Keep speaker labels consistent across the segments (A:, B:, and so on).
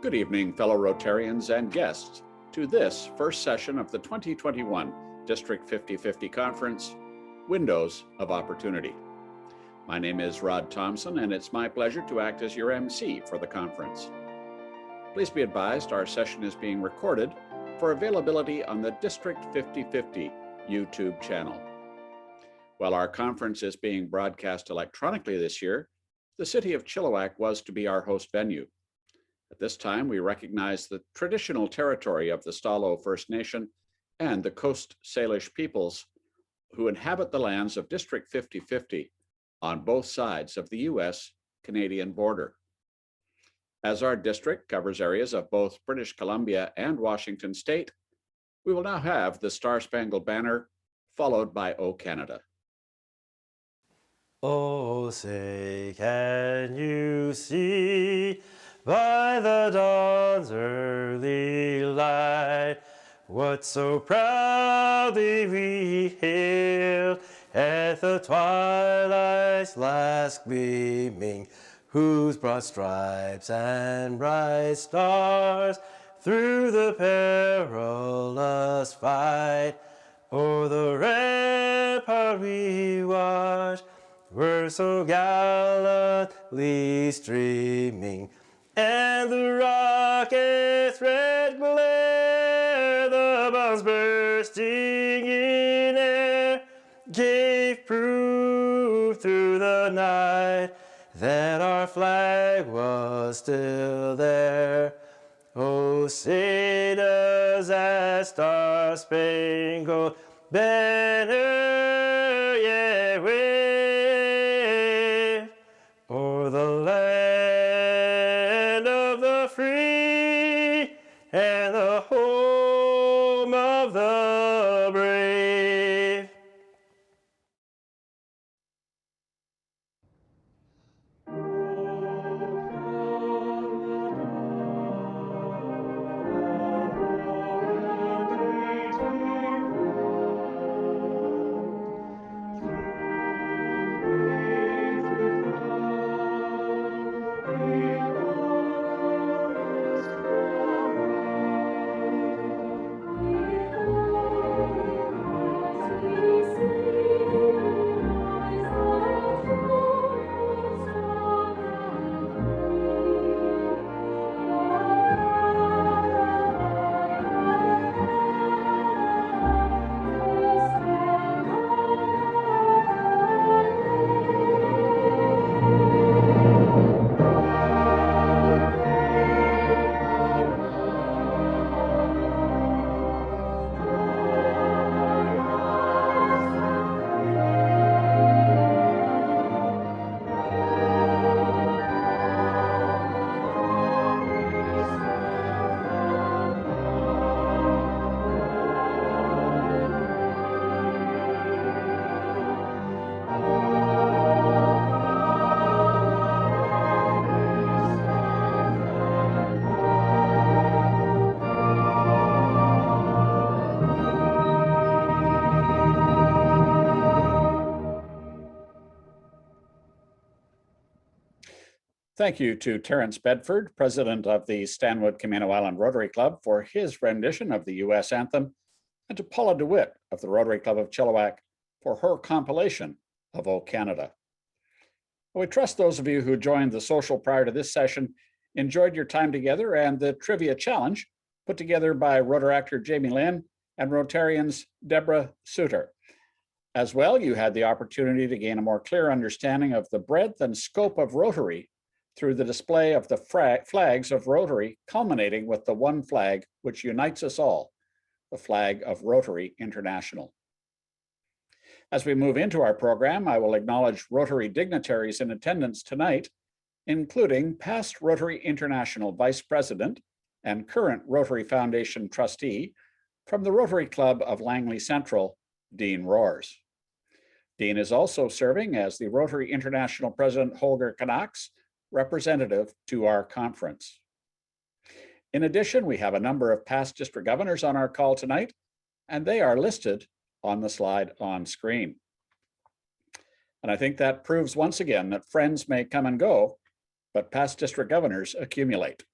A: Good evening, fellow Rotarians and guests, to this first session of the 2021 District 50/50 Conference, Windows of Opportunity. My name is Rod Thompson, and it's my pleasure to act as your MC for the conference. Please be advised our session is being recorded for availability on the District 50/50 YouTube channel. While our conference is being broadcast electronically this year, the City of Chilliwack was to be our host venue. At this time, we recognize the traditional territory of the Stalo First Nation and the Coast Salish peoples who inhabit the lands of District 50/50 on both sides of the US-Canadian border. As our district covers areas of both British Columbia and Washington State, we will now have the Star-Spangled Banner, followed by O Canada.
B: Oh, say, can you see by the dawn's early light what so proudly we hailed at the twilight's last gleaming, whose broad stripes and bright stars through the perilous fight o'er the rampart we watched were so gallantly streaming, and the rocket's red glare, the bombs bursting in air, gave proof through the night that our flag was still there. Oh, say does that star-spangled banner yet wave o'er the land of the free and the home of the brave.
A: Thank you to Terrence Bedford, president of the Stanwood Camino Island Rotary Club, for his rendition of the U.S. anthem, and to Paula DeWitt of the Rotary Club of Chilliwack for her compilation of O Canada. We trust those of you who joined the social prior to this session enjoyed your time together and the trivia challenge put together by Rotaractor Jamie Lynn and Rotarians Deborah Suter. As well, you had the opportunity to gain a more clear understanding of the breadth and scope of Rotary through the display of the flags of Rotary, culminating with the one flag which unites us all, the flag of Rotary International. As we move into our program, I will acknowledge Rotary dignitaries in attendance tonight, including past Rotary International Vice President and current Rotary Foundation trustee from the Rotary Club of Langley Central, Dean Roars. Dean is also serving as the Rotary International President Holger Knacks representative to our conference. In addition, we have a number of past district governors on our call tonight, and they are listed on the slide on screen. And I think that proves once again that friends may come and go, but past district governors accumulate.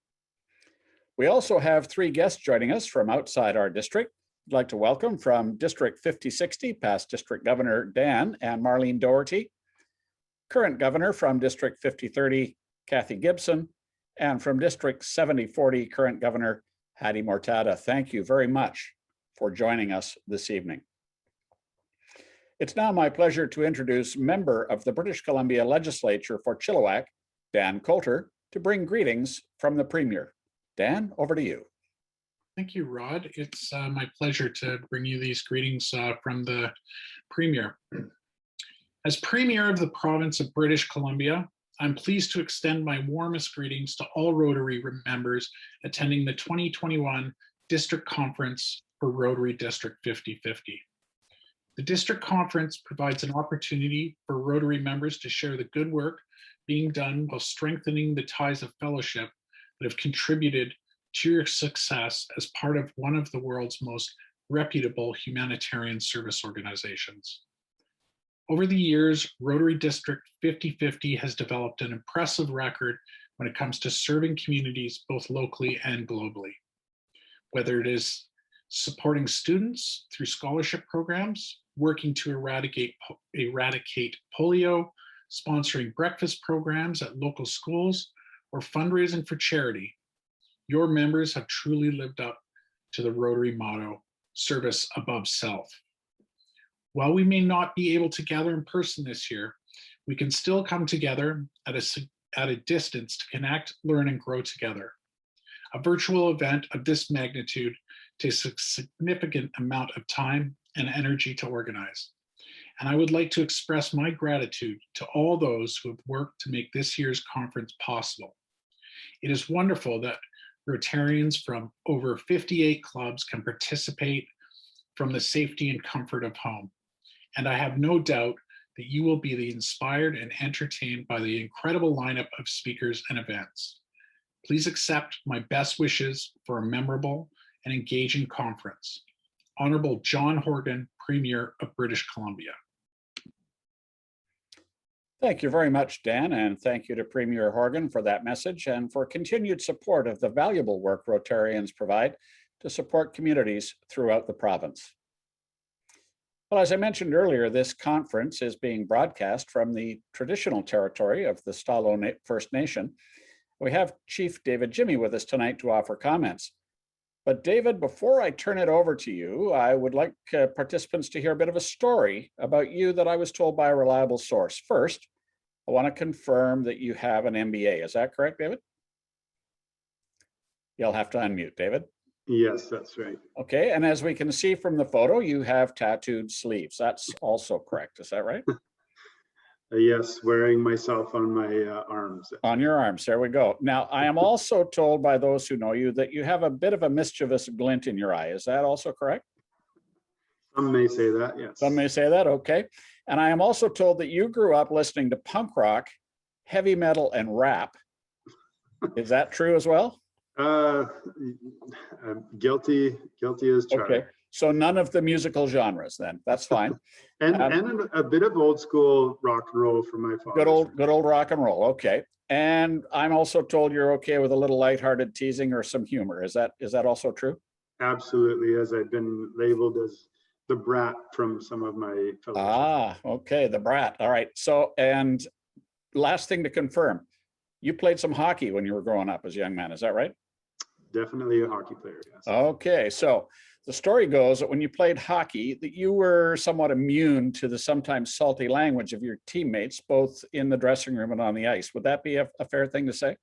A: We also have 3 guests joining us from outside our district. I'd like to welcome from District 5060, past District Governor Dan and Marlene Doherty, current Governor from District 5030, Kathy Gibson, and from District 7040, current Governor Hattie Mortada. Thank you very much for joining us this evening. It's now my pleasure to introduce member of the British Columbia Legislature for Chilliwack, Dan Coulter, to bring greetings from the Premier. Dan, over to you.
C: Thank you, Rod. It's my pleasure to bring you these greetings from the Premier. As Premier of the province of British Columbia, I'm pleased to extend my warmest greetings to all Rotary members attending the 2021 District Conference for Rotary District 5050. The District Conference provides an opportunity for Rotary members to share the good work being done while strengthening the ties of fellowship that have contributed to your success as part of one of the world's most reputable humanitarian service organizations. Over the years, Rotary District 5050 has developed an impressive record when it comes to serving communities both locally and globally. Whether it is supporting students through scholarship programs, working to eradicate polio, sponsoring breakfast programs at local schools, or fundraising for charity, your members have truly lived up to the Rotary motto, service above self. While we may not be able to gather in person this year, we can still come together at a distance to connect, learn, and grow together. A virtual event of this magnitude takes a significant amount of time and energy to organize. And I would like to express my gratitude to all those who have worked to make this year's conference possible. It is wonderful that Rotarians from over 58 clubs can participate from the safety and comfort of home. And I have no doubt that you will be inspired and entertained by the incredible lineup of speakers and events. Please accept my best wishes for a memorable and engaging conference. Honorable John Horgan, Premier of British Columbia.
A: Thank you very much, Dan, and thank you to Premier Horgan for that message and for continued support of the valuable work Rotarians provide to support communities throughout the province. Well, as I mentioned earlier, this conference is being broadcast from the traditional territory of the Stalo First Nation. We have Chief David Jimmy with us tonight to offer comments. But David, before I turn it over to you, I would like participants to hear a bit of a story about you that I was told by a reliable source. First, I want to confirm that you have an MBA. Is that correct, David? You'll have to unmute, David.
D: Yes, that's right.
A: Okay, and as we can see from the photo, you have tattooed sleeves. That's also correct. Is that right?
D: Yes, wearing myself on my arms.
A: On your arms, there we go. Now, I am also told by those who know you that you have a bit of a mischievous glint in your eye. Is that also correct?
D: Some may say that, yes.
A: Some may say that, okay. And I am also told that you grew up listening to punk rock, heavy metal, and rap. Is that true as well?
D: Guilty as charged.
A: Okay, so none of the musical genres then. That's fine.
D: and a bit of old school rock and roll from my father.
A: Good old rock and roll. Okay. And I'm also told you're okay with a little lighthearted teasing or some humor. Is that also true?
D: Absolutely, as I've been labeled as the brat from some of my fellows.
A: Ah, okay, the brat. All right. So, and last thing to confirm, you played some hockey when you were growing up as a young man. Is that right?
D: Definitely a hockey player, yes.
A: Okay, so the story goes that when you played hockey, that you were somewhat immune to the sometimes salty language of your teammates, both in the dressing room and on the ice. Would that be a fair thing to say?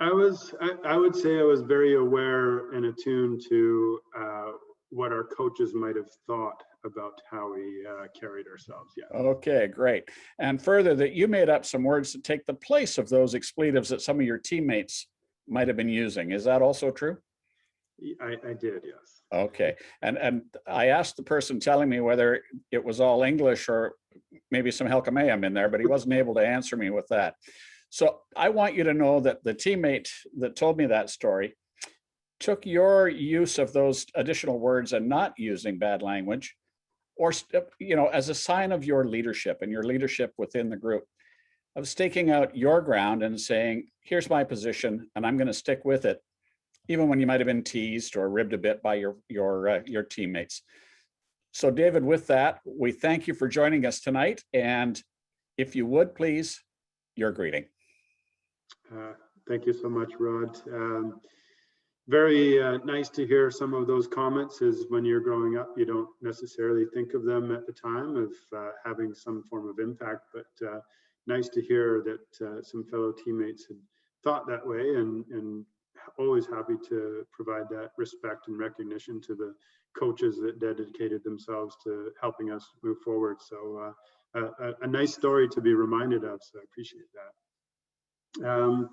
D: I would say I was very aware and attuned to what our coaches might have thought about how we carried ourselves. Yeah.
A: Okay, great. And further, that you made up some words to take the place of those expletives that some of your teammates might have been using. Is that also true?
D: I did, yes.
A: Okay. And I asked the person telling me whether it was all English or maybe some Helkamayam in there, but he wasn't able to answer me with that. So I want you to know that the teammate that told me that story took your use of those additional words and not using bad language, or, you know, as a sign of your leadership and your leadership within the group. of staking out your ground and saying, here's my position and I'm going to stick with it, even when you might have been teased or ribbed a bit by your teammates. So David, with that, we thank you for joining us tonight. And if you would, please, your greeting.
D: Thank you so much, Rod. Very nice to hear some of those comments. Is when you're growing up, you don't necessarily think of them at the time of having some form of impact, but nice to hear that some fellow teammates had thought that way, and always happy to provide that respect and recognition to the coaches that dedicated themselves to helping us move forward. So a nice story to be reminded of, so I appreciate that.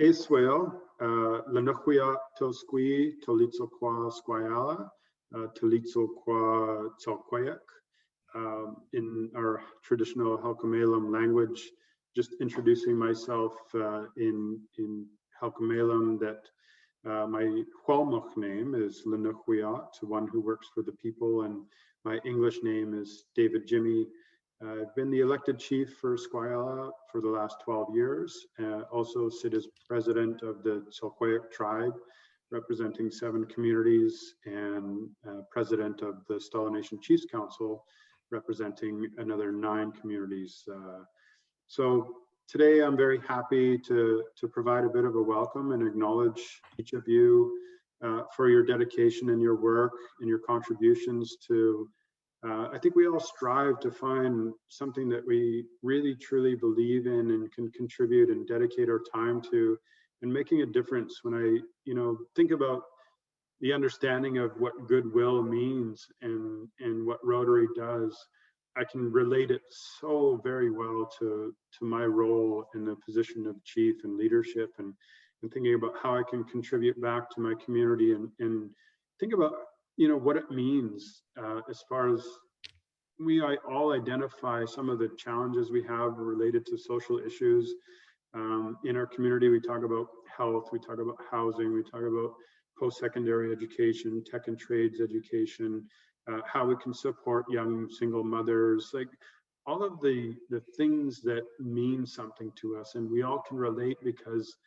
D: Eswell, Lenukhia Tosqui, Tolitzo Kwa Squayala, Tolitzo Kwa Tsolquayak. In our traditional Halkomelem language, just introducing myself in Halkomelem, that my Hualmoch name is Lenukhia, one who works for the people, and my English name is David Jimmy. I've been the elected chief for Squayala for the last 12 years. Also sit as president of the Tsolquayak tribe, representing 7 communities, and president of the Stala Nation Chiefs Council, representing another 9 communities. So today I'm very happy to provide a bit of a welcome and acknowledge each of you for your dedication and your work and your contributions to I think we all strive to find something that we really truly believe in and can contribute and dedicate our time to, and making a difference. When I, think about the understanding of what goodwill means and what Rotary does, I can relate it so very well to my role in the position of chief and leadership, and thinking about how I can contribute back to my community, and think about what it means as far as we all identify some of the challenges we have related to social issues in our community. We talk about health, we talk about housing, we talk about post-secondary education, tech and trades education, how we can support young single mothers, like all of the things that mean something to us, and we all can relate because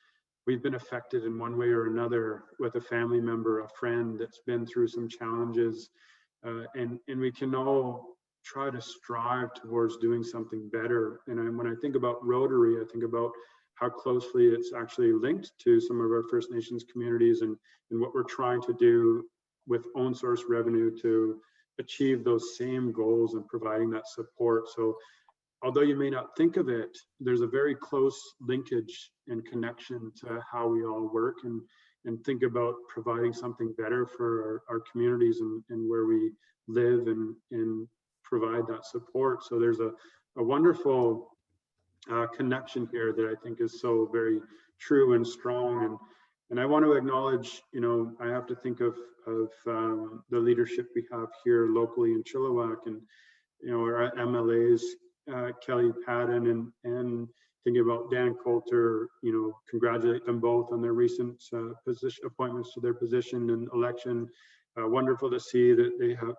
D: we've been affected in one way or another with a family member, a friend that's been through some challenges, and we can all try to strive towards doing something better. And when I think about Rotary, I think about how closely it's actually linked to some of our First Nations communities, and what we're trying to do with own source revenue to achieve those same goals and providing that support. So although you may not think of it, there's a very close linkage and connection to how we all work and think about providing something better for our communities and where we live and provide that support. So there's a wonderful connection here that I think is so very true and strong. And I want to acknowledge, I have to think of the leadership we have here locally in Chilliwack, and our MLAs, Kelly Patton and thinking about Dan Coulter, congratulate them both on their recent appointments to their position and election. Wonderful to see that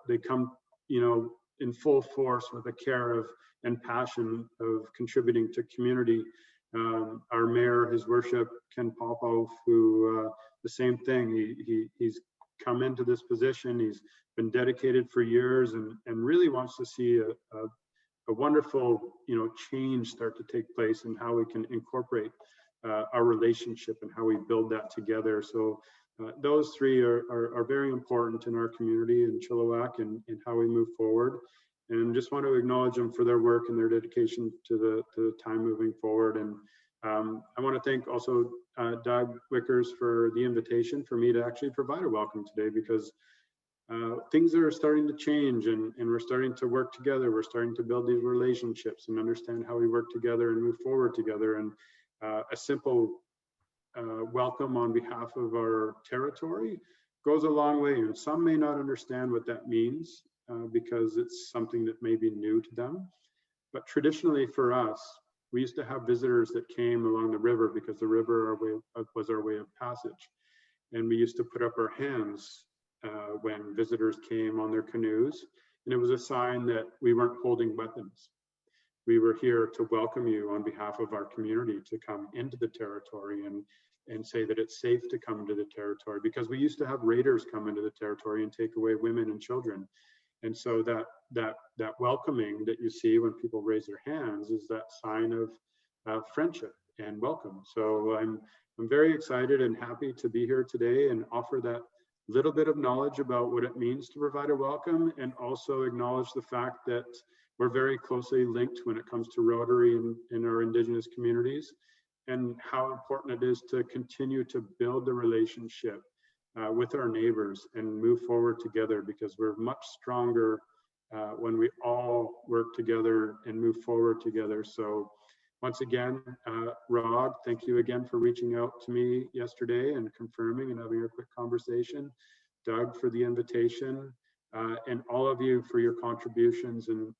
D: they come, in full force with a care of and passion of contributing to community. Our mayor, His Worship Ken Popoff, who the same thing. He's come into this position. He's been dedicated for years and really wants to see a wonderful, change start to take place in how we can incorporate our relationship and how we build that together. So those 3 are very important in our community in Chilliwack and how we move forward. And just want to acknowledge them for their work and their dedication to the time moving forward. And I want to thank also Doug Wickers for the invitation for me to actually provide a welcome today, because things are starting to change and we're starting to work together. We're starting to build these relationships and understand how we work together and move forward together. And a simple welcome on behalf of our territory goes a long way. And some may not understand what that means because it's something that may be new to them. But traditionally for us, we used to have visitors that came along the river because the river was our way of passage. And we used to put up our hands when visitors came on their canoes. And it was a sign that we weren't holding weapons. we were here to welcome you on behalf of our community to come into the territory and say that it's safe to come into the territory, because we used to have raiders come into the territory and take away women and children. And so that welcoming that you see when people raise their hands is that sign of friendship and welcome. So I'm very excited and happy to be here today and offer that little bit of knowledge about what it means to provide a welcome, and also acknowledge the fact that we're very closely linked when it comes to Rotary in our Indigenous communities, and how important it is to continue to build the relationship with our neighbors and move forward together, because we're much stronger when we all work together and move forward together. So once again, Rod, thank you again for reaching out to me yesterday and confirming and having a quick conversation. Doug, for the invitation, and all of you for your contributions in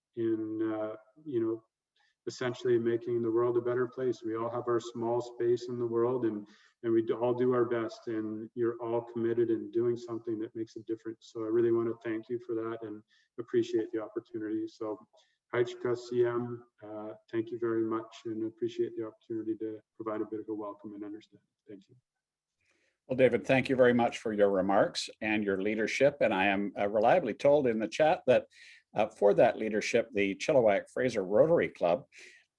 D: essentially making the world a better place. We all have our small space in the world, and we all do our best, and you're all committed in doing something that makes a difference. So I really want to thank you for that and appreciate the opportunity. So Haichka CM, thank you very much, and appreciate the opportunity to provide a bit of a welcome and understanding. Thank you.
A: Well, David, thank you very much for your remarks and your leadership. And I am reliably told in the chat that for that leadership, the Chilliwack Fraser Rotary Club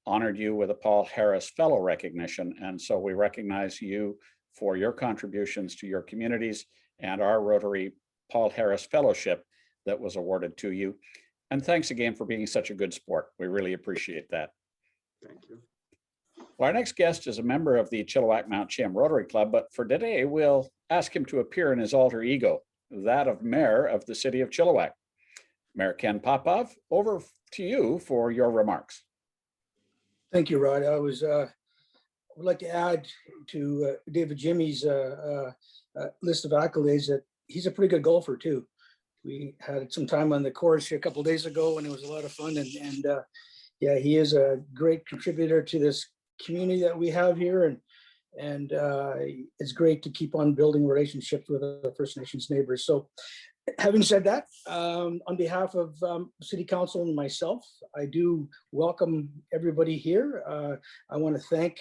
A: honored you with a Paul Harris Fellow recognition. And so we recognize you for your contributions to your communities and our Rotary Paul Harris Fellowship that was awarded to you. And thanks again for being such a good sport. We really appreciate that.
D: Thank you.
A: Well, our next guest is a member of the Chilliwack Mount Chim Rotary Club, but for today, we'll ask him to appear in his alter ego, that of Mayor of the City of Chilliwack. Mayor Ken Popov, over to you for your remarks.
E: Thank you, Rod. I would like to add to David Jimmy's list of accolades that he's a pretty good golfer too. We had some time on the course here a couple of days ago, and it was a lot of fun. And yeah, he is a great contributor to this community that we have here, and it's great to keep on building relationships with our First Nations neighbors. So, having said that, on behalf of City Council and myself, I do welcome everybody here. I want to thank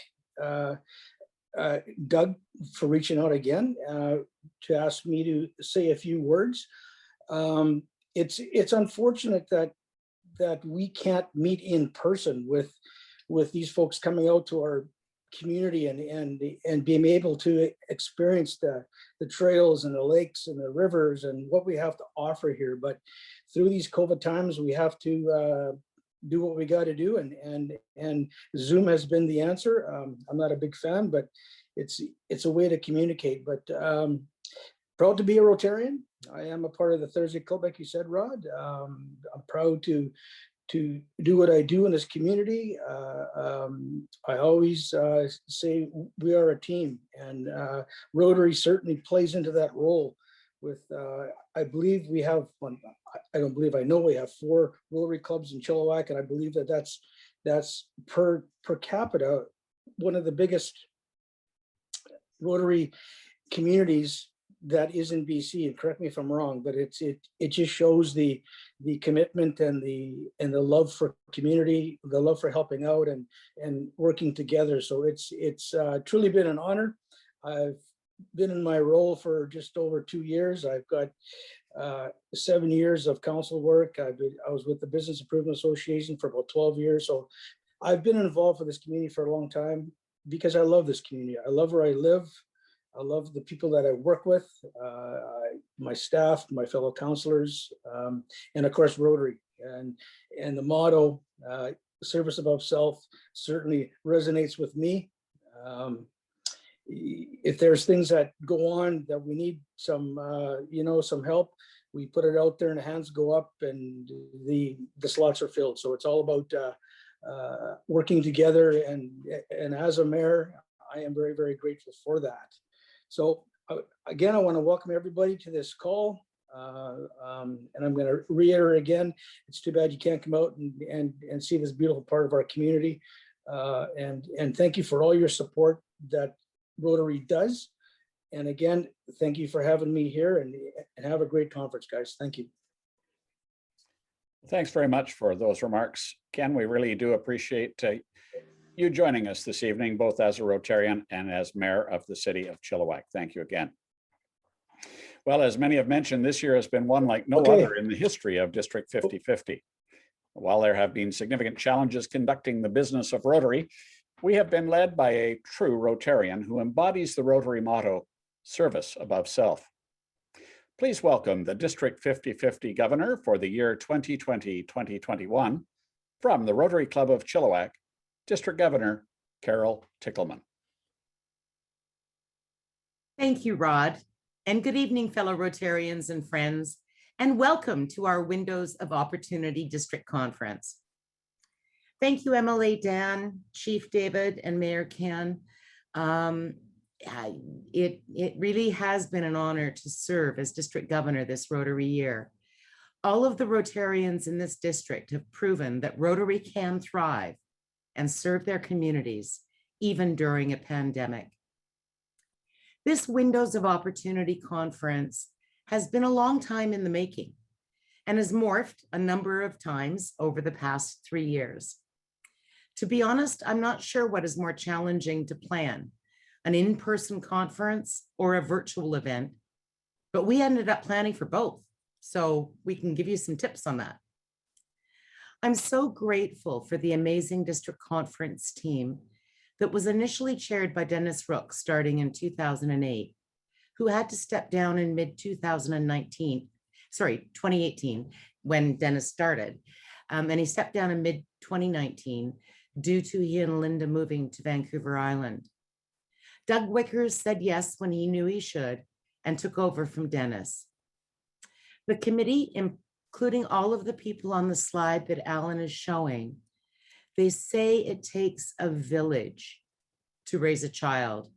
E: Doug for reaching out again to ask me to say a few words. It's unfortunate that we can't meet in person with these folks coming out to our community and being able to experience the trails and the lakes and the rivers and what we have to offer here. But through these COVID times, we have to do what we got to do, and Zoom has been the answer. I'm not a big fan, but it's a way to communicate. But proud to be a Rotarian. I am a part of the Thursday Club, like you said, Rod. I'm proud to do what I do in this community. I always say we are a team, and Rotary certainly plays into that role. With I believe we have one. I don't believe, I know we have 4 Rotary clubs in Chilliwack, and I believe that's per capita one of the biggest Rotary communities that is in BC. And correct me if I'm wrong, but it just shows the commitment and the love for community, the love for helping out and working together. So it's truly been an honor. I've been in my role for just over 2 years. I've got 7 years of council work. I was with the Business Improvement Association for about 12 years. So I've been involved with this community for a long time because I love this community. I love where I live. I love the people that I work with, my staff, my fellow councilors, and of course, Rotary. And the motto, service above self, certainly resonates with me. If there's things that go on that we need some, some help, we put it out there and the hands go up and the slots are filled. So it's all about working together. And as a mayor, I am very, very grateful for that. So again, I want to welcome everybody to this call. And I'm going to reiterate again, it's too bad you can't come out and see this beautiful part of our community. And thank you for all your support that Rotary does. And again, thank you for having me here, and have a great conference, guys. Thank you.
A: Thanks very much for those remarks, Ken. We really do appreciate you joining us this evening, both as a Rotarian and as Mayor of the City of Chilliwack. Thank you again. Well, as many have mentioned, this year has been one like no other in the history of District 5050. While there have been significant challenges conducting the business of Rotary, we have been led by a true Rotarian who embodies the Rotary motto, service above self. Please welcome the District 5050 Governor for the year 2020-2021 from the Rotary Club of Chilliwack, District Governor Carol Tichelman.
F: Thank you, Rod, and good evening, fellow Rotarians and friends, and welcome to our Windows of Opportunity District Conference. Thank you, MLA Dan, Chief David, and Mayor Ken. It really has been an honor to serve as District Governor this Rotary year. All of the Rotarians in this district have proven that Rotary can thrive and serve their communities, even during a pandemic. This Windows of Opportunity Conference has been a long time in the making and has morphed a number of times over the past 3 years. To be honest, I'm not sure what is more challenging to plan, an in-person conference or a virtual event, but we ended up planning for both, so we can give you some tips on that. I'm so grateful for the amazing district conference team that was initially chaired by Dennis Rook starting in 2008, who had to step down in mid-2018, when Dennis started. And he stepped down in mid-2019 due to he and Linda moving to Vancouver Island. Doug Wickers said yes when he knew he should and took over from Dennis. The committee, including all of the people on the slide that Alan is showing, they say it takes a village to raise a child,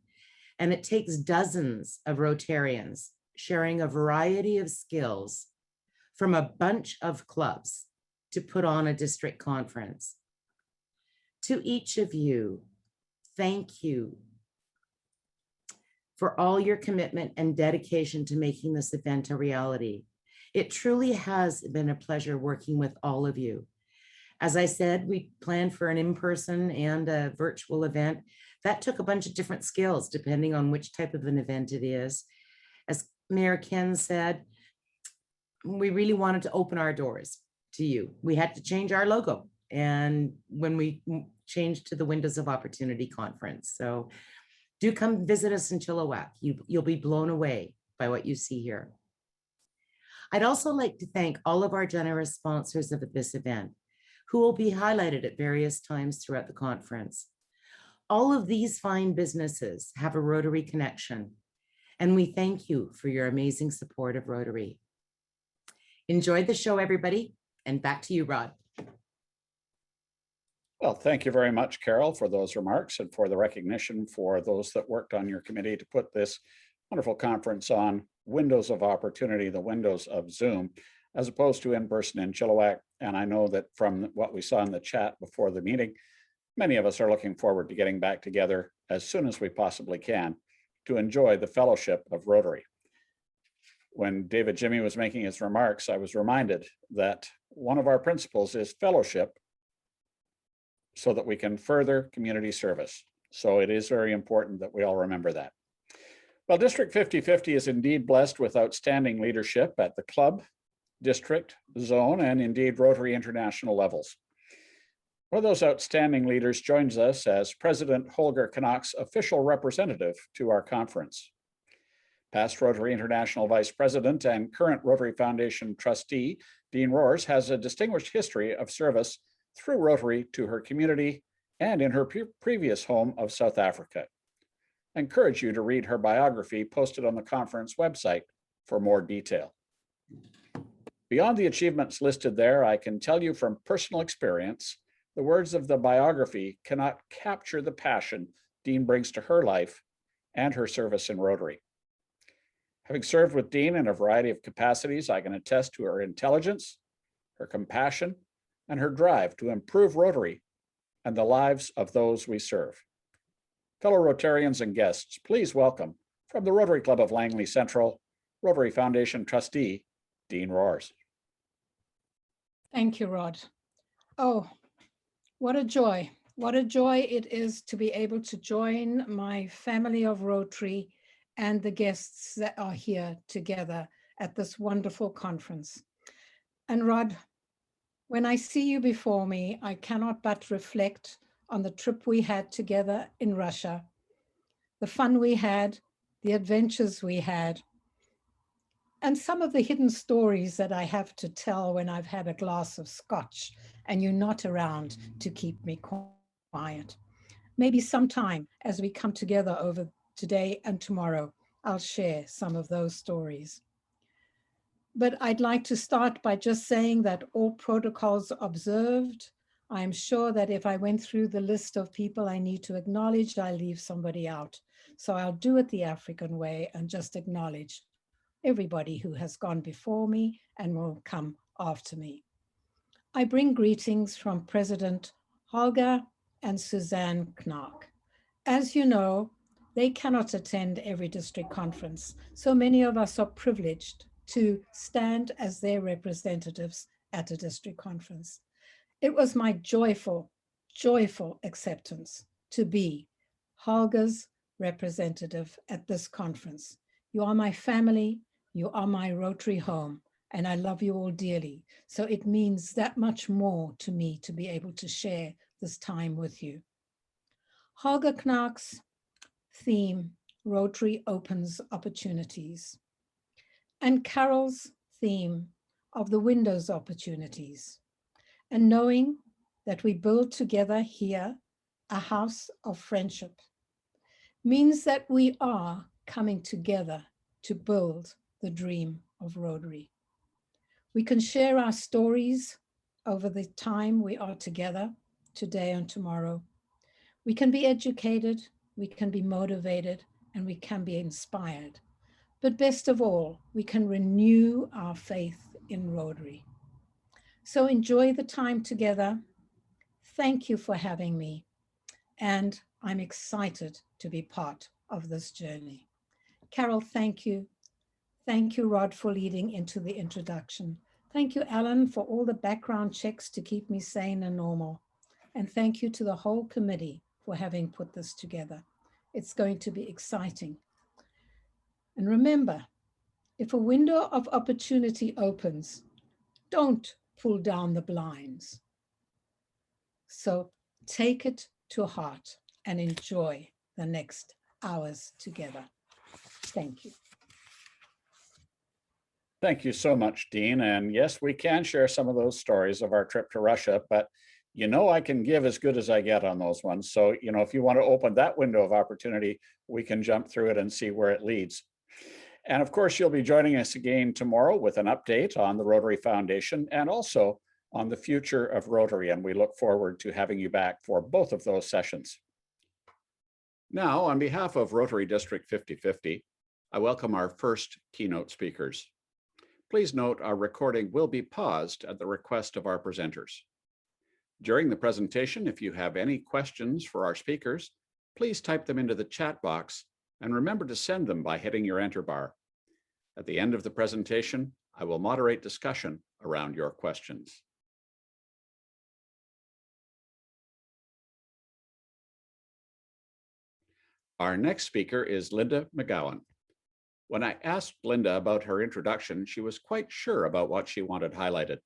F: and it takes dozens of Rotarians sharing a variety of skills from a bunch of clubs to put on a district conference. To each of you, thank you for all your commitment and dedication to making this event a reality. It truly has been a pleasure working with all of you. As I said, we planned for an in-person and a virtual event. That took a bunch of different skills depending on which type of an event it is. As Mayor Ken said, we really wanted to open our doors to you. We had to change our logo, and when we changed to the Windows of Opportunity Conference. So do come visit us in Chilliwack. You'll be blown away by what you see here. I'd also like to thank all of our generous sponsors of this event, who will be highlighted at various times throughout the conference. All of these fine businesses have a Rotary connection, and we thank you for your amazing support of Rotary. Enjoy the show, everybody, and back to you, Rod.
A: Well, thank you very much, Carol, for those remarks and for the recognition for those that worked on your committee to put this wonderful conference on Windows of Opportunity, the windows of Zoom, as opposed to in person in Chilliwack. And I know that from what we saw in the chat before the meeting, many of us are looking forward to getting back together as soon as we possibly can to enjoy the fellowship of Rotary. When David Jimmy was making his remarks, I was reminded that one of our principles is fellowship so that we can further community service. So it is very important that we all remember that. Well, District 5050 is indeed blessed with outstanding leadership at the club, district, zone, and indeed Rotary International levels. One of those outstanding leaders joins us as President Holger Canuck's official representative to our conference. Past Rotary International Vice President and current Rotary Foundation trustee, Dean Roars, has a distinguished history of service through Rotary to her community and in her previous home of South Africa. I encourage you to read her biography posted on the conference website for more detail. Beyond the achievements listed there, I can tell you from personal experience, the words of the biography cannot capture the passion Dean brings to her life and her service in Rotary. Having served with Dean in a variety of capacities, I can attest to her intelligence, her compassion, and her drive to improve Rotary and the lives of those we serve. Fellow Rotarians and guests, please welcome from the Rotary Club of Langley Central, Rotary Foundation trustee, Dean Roars.
G: Thank you, Rod. Oh, what a joy. What a joy it is to be able to join my family of Rotary and the guests that are here together at this wonderful conference. And Rod, when I see you before me, I cannot but reflect on the trip we had together in Russia, the fun we had, the adventures we had, and some of the hidden stories that I have to tell when I've had a glass of scotch and you're not around to keep me quiet. Maybe sometime as we come together over today and tomorrow, I'll share some of those stories. But I'd like to start by just saying that all protocols observed. I'm sure that if I went through the list of people I need to acknowledge, I'll leave somebody out. So I'll do it the African way and just acknowledge everybody who has gone before me and will come after me. I bring greetings from President Holger and Suzanne Knark. As you know, they cannot attend every district conference, so many of us are privileged to stand as their representatives at a district conference. It was my joyful, joyful acceptance to be Holger's representative at this conference. You are my family, you are my Rotary home, and I love you all dearly. So it means that much more to me to be able to share this time with you. Holger Knark's theme, Rotary opens opportunities, and Carol's theme of the windows opportunities, and knowing that we build together here a house of friendship means that we are coming together to build the dream of Rotary. We can share our stories over the time we are together today and tomorrow. We can be educated, we can be motivated, and we can be inspired. But best of all, we can renew our faith in Rotary. So enjoy the time together. Thank you for having me. And I'm excited to be part of this journey. Carol, thank you. Thank you, Rod, for leading into the introduction. Thank you, Alan, for all the background checks to keep me sane and normal. And thank you to the whole committee for having put this together. It's going to be exciting. And remember, if a window of opportunity opens, don't pull down the blinds. So take it to heart and enjoy the next hours together. Thank you.
A: Thank you so much, Dean. And yes, we can share some of those stories of our trip to Russia, but you know I can give as good as I get on those ones. So, you know, if you want to open that window of opportunity, we can jump through it and see where it leads. And of course, you'll be joining us again tomorrow with an update on the Rotary Foundation and also on the future of Rotary. And we look forward to having you back for both of those sessions. Now, on behalf of Rotary District 5050, I welcome our first keynote speakers. Please note our recording will be paused at the request of our presenters. During the presentation, if you have any questions for our speakers, please type them into the chat box and remember to send them by hitting your enter bar. At the end of the presentation, I will moderate discussion around your questions. Our next speaker is Linda McGowan. When I asked Linda about her introduction, she was quite sure about what she wanted highlighted.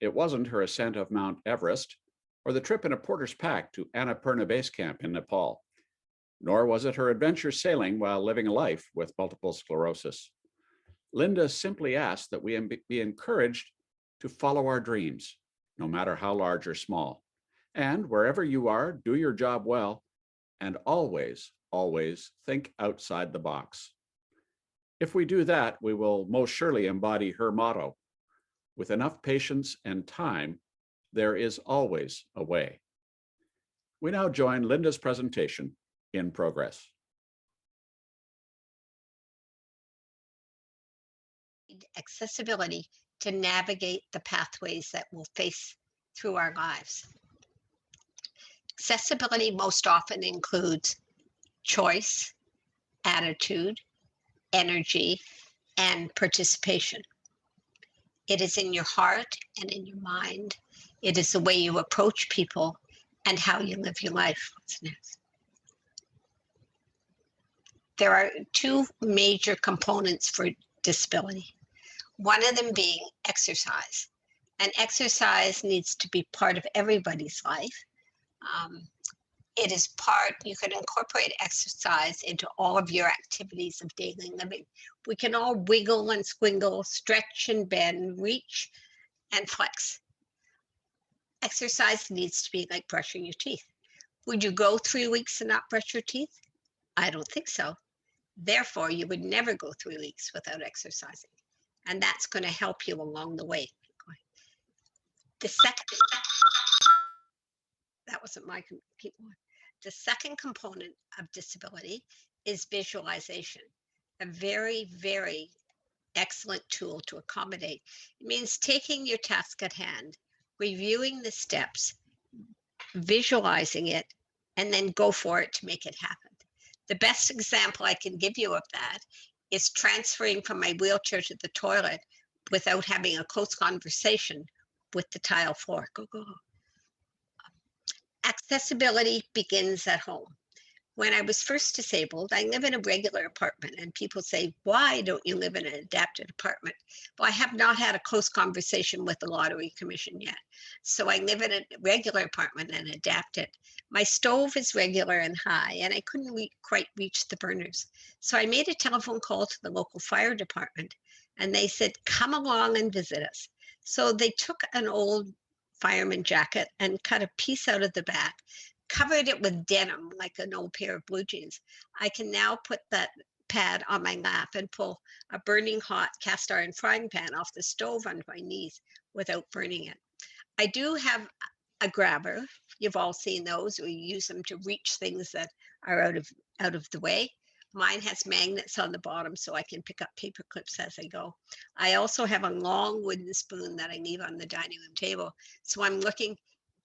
A: It wasn't her ascent of Mount Everest or the trip in a porter's pack to Annapurna Base Camp in Nepal, nor was it her adventure sailing while living a life with multiple sclerosis. Linda simply asked that we be encouraged to follow our dreams, no matter how large or small. And wherever you are, do your job well, and always, always think outside the box. If we do that, we will most surely embody her motto. With enough patience and time, there is always a way. We now join Linda's presentation in progress.
H: Accessibility to navigate the pathways that we'll face through our lives. Accessibility most often includes choice, attitude, energy, and participation. It is in your heart and in your mind. It is the way you approach people and how you live your life. What's next? There are two major components for disability. One of them being exercise. And exercise needs to be part of everybody's life. It is part, you can incorporate exercise into all of your activities of daily living. We can all wiggle and squiggle, stretch and bend, reach and flex. Exercise needs to be like brushing your teeth. Would you go 3 weeks and not brush your teeth? I don't think so. Therefore, you would never go 3 weeks without exercising. And that's going to help you along the way. The second, that wasn't my, keep going. The second component of disability is visualization, a very, very excellent tool to accommodate. It means taking your task at hand, reviewing the steps, visualizing it, and then go for it to make it happen. The best example I can give you of that is transferring from my wheelchair to the toilet without having a close conversation with the tile floor. Go, go, go. Accessibility begins at home. When I was first disabled, I live in a regular apartment, and people say, why don't you live in an adapted apartment? Well, I have not had a close conversation with the Lottery Commission yet. So I live in a regular apartment and adapted. My stove is regular and high, and I couldn't quite reach the burners. So I made a telephone call to the local fire department, and they said, come along and visit us. So they took an old fireman jacket and cut a piece out of the back, covered it with denim like an old pair of blue jeans. I can now put that pad on my lap and pull a burning hot cast iron frying pan off the stove on my knees without burning it. I do have a grabber. You've all seen those. We use them to reach things that are out of the way. Mine has magnets on the bottom so I can pick up paper clips as I go. I also have a long wooden spoon that I leave on the dining room table. So I'm looking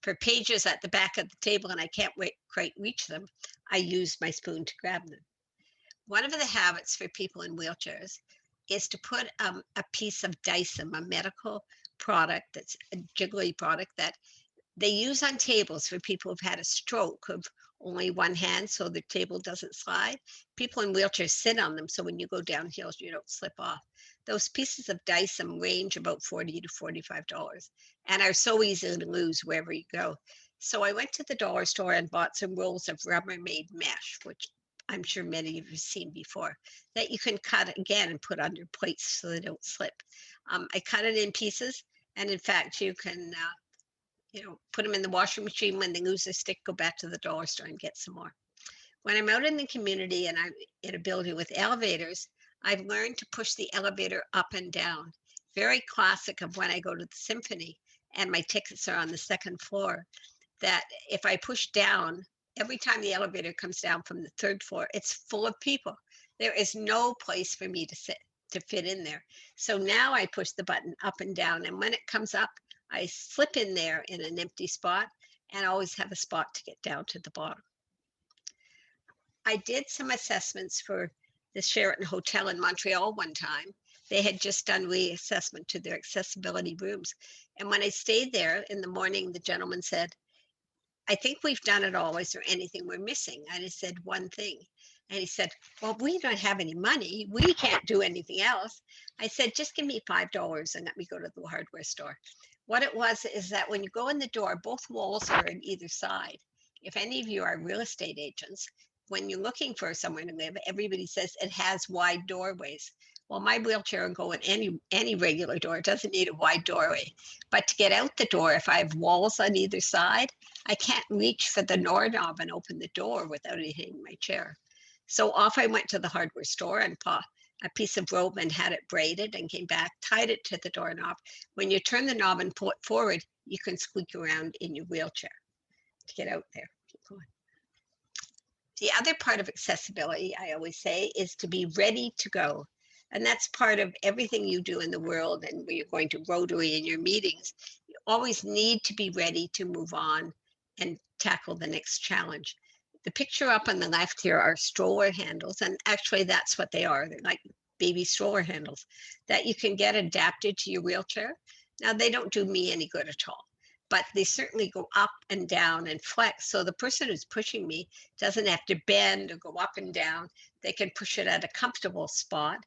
H: for pages at the back of the table and I can't quite reach them. I use my spoon to grab them. One of the habits for people in wheelchairs is to put a piece of Dyson, a medical product that's a jiggly product that they use on tables for people who've had a stroke of only one hand so the table doesn't slide. People in wheelchairs sit on them so when you go down hills you don't slip off. Those pieces of Dyson range about $40 to $45 and are so easy to lose wherever you go. So I went to the dollar store and bought some rolls of Rubbermaid mesh, which I'm sure many of you have seen before, that you can cut again and put under plates so they don't slip. I cut it in pieces, and in fact you can put them in the washing machine. When they lose their stick, go back to the dollar store and get some more. When I'm out in the community and I'm in a building with elevators, I've learned to push the elevator up and down. Very classic of when I go to the symphony and my tickets are on the second floor, that if I push down, every time the elevator comes down from the third floor, it's full of people. There is no place for me to sit, to fit in there. So now I push the button up and down, and when it comes up, I slip in there in an empty spot and always have a spot to get down to the bottom. I did some assessments for the Sheraton Hotel in Montreal one time. They had just done reassessment to their accessibility rooms. And when I stayed there in the morning, the gentleman said, I think we've done it all. Is there anything we're missing? And I said, one thing. And he said, well, we don't have any money. We can't do anything else. I said, just give me $5 and let me go to the hardware store. What it was is that when you go in the door, both walls are on either side. If any of you are real estate agents, when you're looking for somewhere to live, everybody says it has wide doorways. Well, my wheelchair will go in any regular door. It doesn't need a wide doorway. But to get out the door, if I have walls on either side, I can't reach for the doorknob and open the door without it hitting my chair. So off I went to the hardware store and bought a piece of rope and had it braided and came back, tied it to the doorknob. When you turn the knob and pull it forward, you can squeak around in your wheelchair to get out there. Keep going. The other part of accessibility, I always say, is to be ready to go. And that's part of everything you do in the world, and when you're going to Rotary in your meetings, you always need to be ready to move on and tackle the next challenge. The picture up on the left here are stroller handles, and actually that's what they are. They're like baby stroller handles that you can get adapted to your wheelchair. Now, they don't do me any good at all, but they certainly go up and down and flex. So the person who's pushing me doesn't have to bend or go up and down. They can push it at a comfortable spot.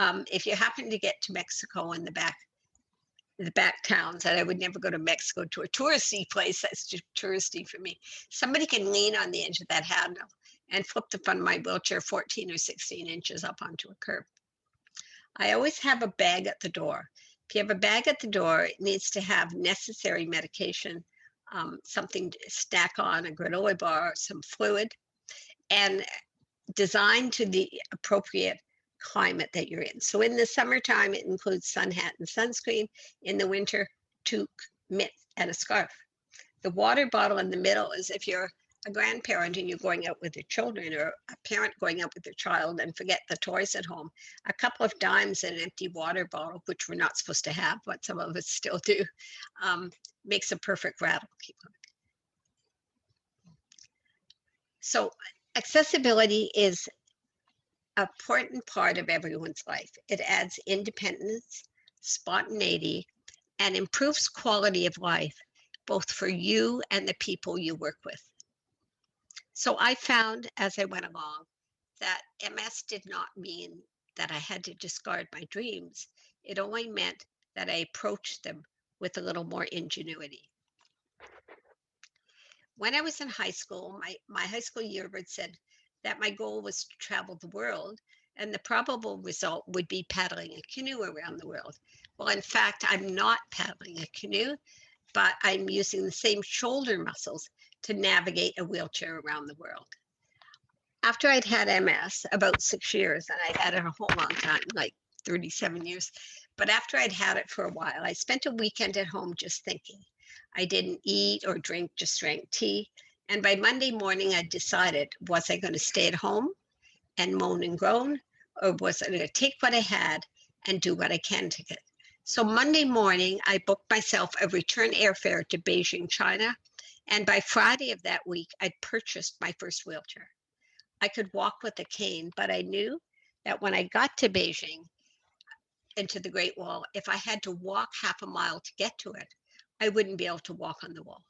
H: If you happen to get to Mexico in the back towns, and I would never go to Mexico to a touristy place, that's too touristy for me. Somebody can lean on the edge of that handle and flip the front of my wheelchair 14 or 16 inches up onto a curb. I always have a bag at the door. If you have a bag at the door, it needs to have necessary medication, something to snack on, a granola bar, some fluid, and designed to the appropriate climate that you're in. So in the summertime, it includes sun hat and sunscreen. In the winter, toque, mitt, and a scarf. The water bottle in the middle is if you're a grandparent and you're going out with your children, or a parent going out with their child and forget the toys at home, a couple of dimes in an empty water bottle, which we're not supposed to have, but some of us still do, makes a perfect rattle. So accessibility is an important part of everyone's life. It adds independence, spontaneity, and improves quality of life, both for you and the people you work with. So I found as I went along that MS did not mean that I had to discard my dreams. It only meant that I approached them with a little more ingenuity. When I was in high school, my high school yearbook said that my goal was to travel the world, and the probable result would be paddling a canoe around the world. Well, in fact, I'm not paddling a canoe, but I'm using the same shoulder muscles to navigate a wheelchair around the world. After I'd had MS, about 6 years, and I'd had it a whole long time, like 37 years, but after I'd had it for a while, I spent a weekend at home just thinking. I didn't eat or drink, just drank tea. And by Monday morning, I decided, was I going to stay at home and moan and groan, or was I going to take what I had and do what I can to it? So Monday morning, I booked myself a return airfare to Beijing, China. And by Friday of that week, I'd purchased my first wheelchair. I could walk with a cane, but I knew that when I got to Beijing, into the Great Wall, if I had to walk half a mile to get to it, I wouldn't be able to walk on the wall,